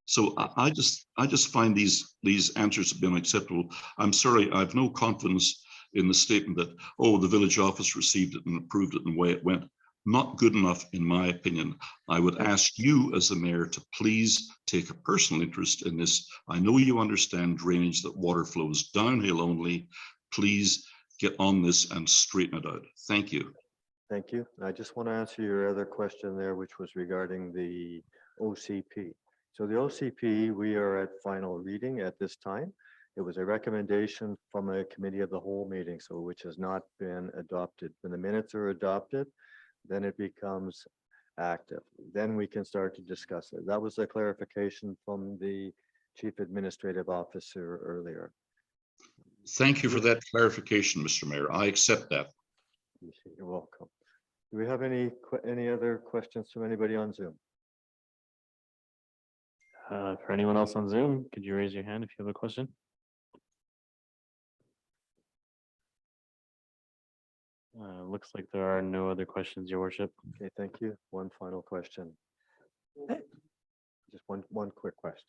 L: So I just find these answers have been unacceptable. I'm sorry, I have no confidence in the statement that, oh, the village office received it and approved it and the way it went. Not good enough, in my opinion. I would ask you as the mayor to please take a personal interest in this. I know you understand drainage, that water flows downhill only. Please get on this and straighten it out. Thank you.
A: Thank you. I just want to answer your other question there, which was regarding the OCP. So the OCP, we are at final reading at this time. It was a recommendation from a committee of the whole meeting, so which has not been adopted. When the minutes are adopted, then it becomes active. Then we can start to discuss it. That was a clarification from the chief administrative officer earlier.
L: Thank you for that clarification, Mr. Mayor. I accept that.
A: You're welcome. Do we have any other questions from anybody on Zoom?
K: For anyone else on Zoom, could you raise your hand if you have a question? Looks like there are no other questions, your worship.
A: Okay, thank you. One final question. Just one quick question.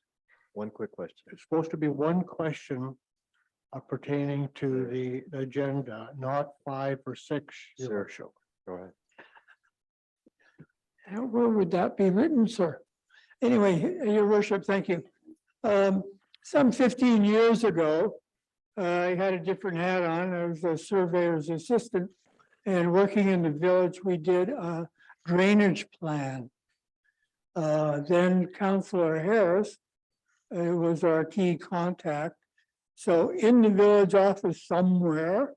A: One quick question.
O: It's supposed to be one question pertaining to the agenda, not 5 or 6, Your
A: Sure.
O: Worship.
A: Go ahead.
E: Where would that be written, sir? Anyway, Your Worship, thank you. Some 15 years ago, I had a different hat on. I was a surveyor's assistant. And working in the village, we did a drainage plan. Then Councillor Harris was our key contact. So in the village office somewhere,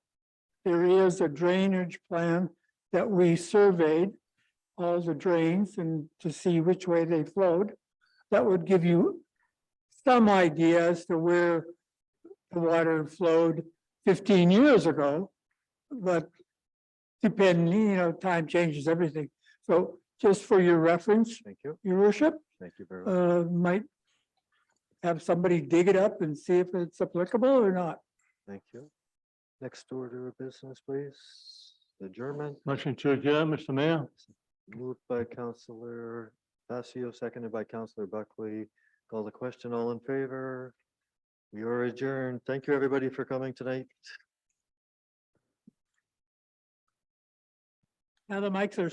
E: there is a drainage plan that we surveyed all the drains and to see which way they flowed. That would give you some idea as to where the water flowed 15 years ago. But depending, time changes everything. So just for your reference,
A: Thank you.
E: Your Worship,
A: Thank you very much.
E: might have somebody dig it up and see if it's applicable or not.
A: Thank you. Next order of business, please. Adjournment.
C: Motion to adjourn, Mr. Mayor.
A: Moved by Councillor Passio, seconded by Councillor Buckley. Call the question. All in favor? We are adjourned. Thank you, everybody, for coming tonight.
E: Now the mics are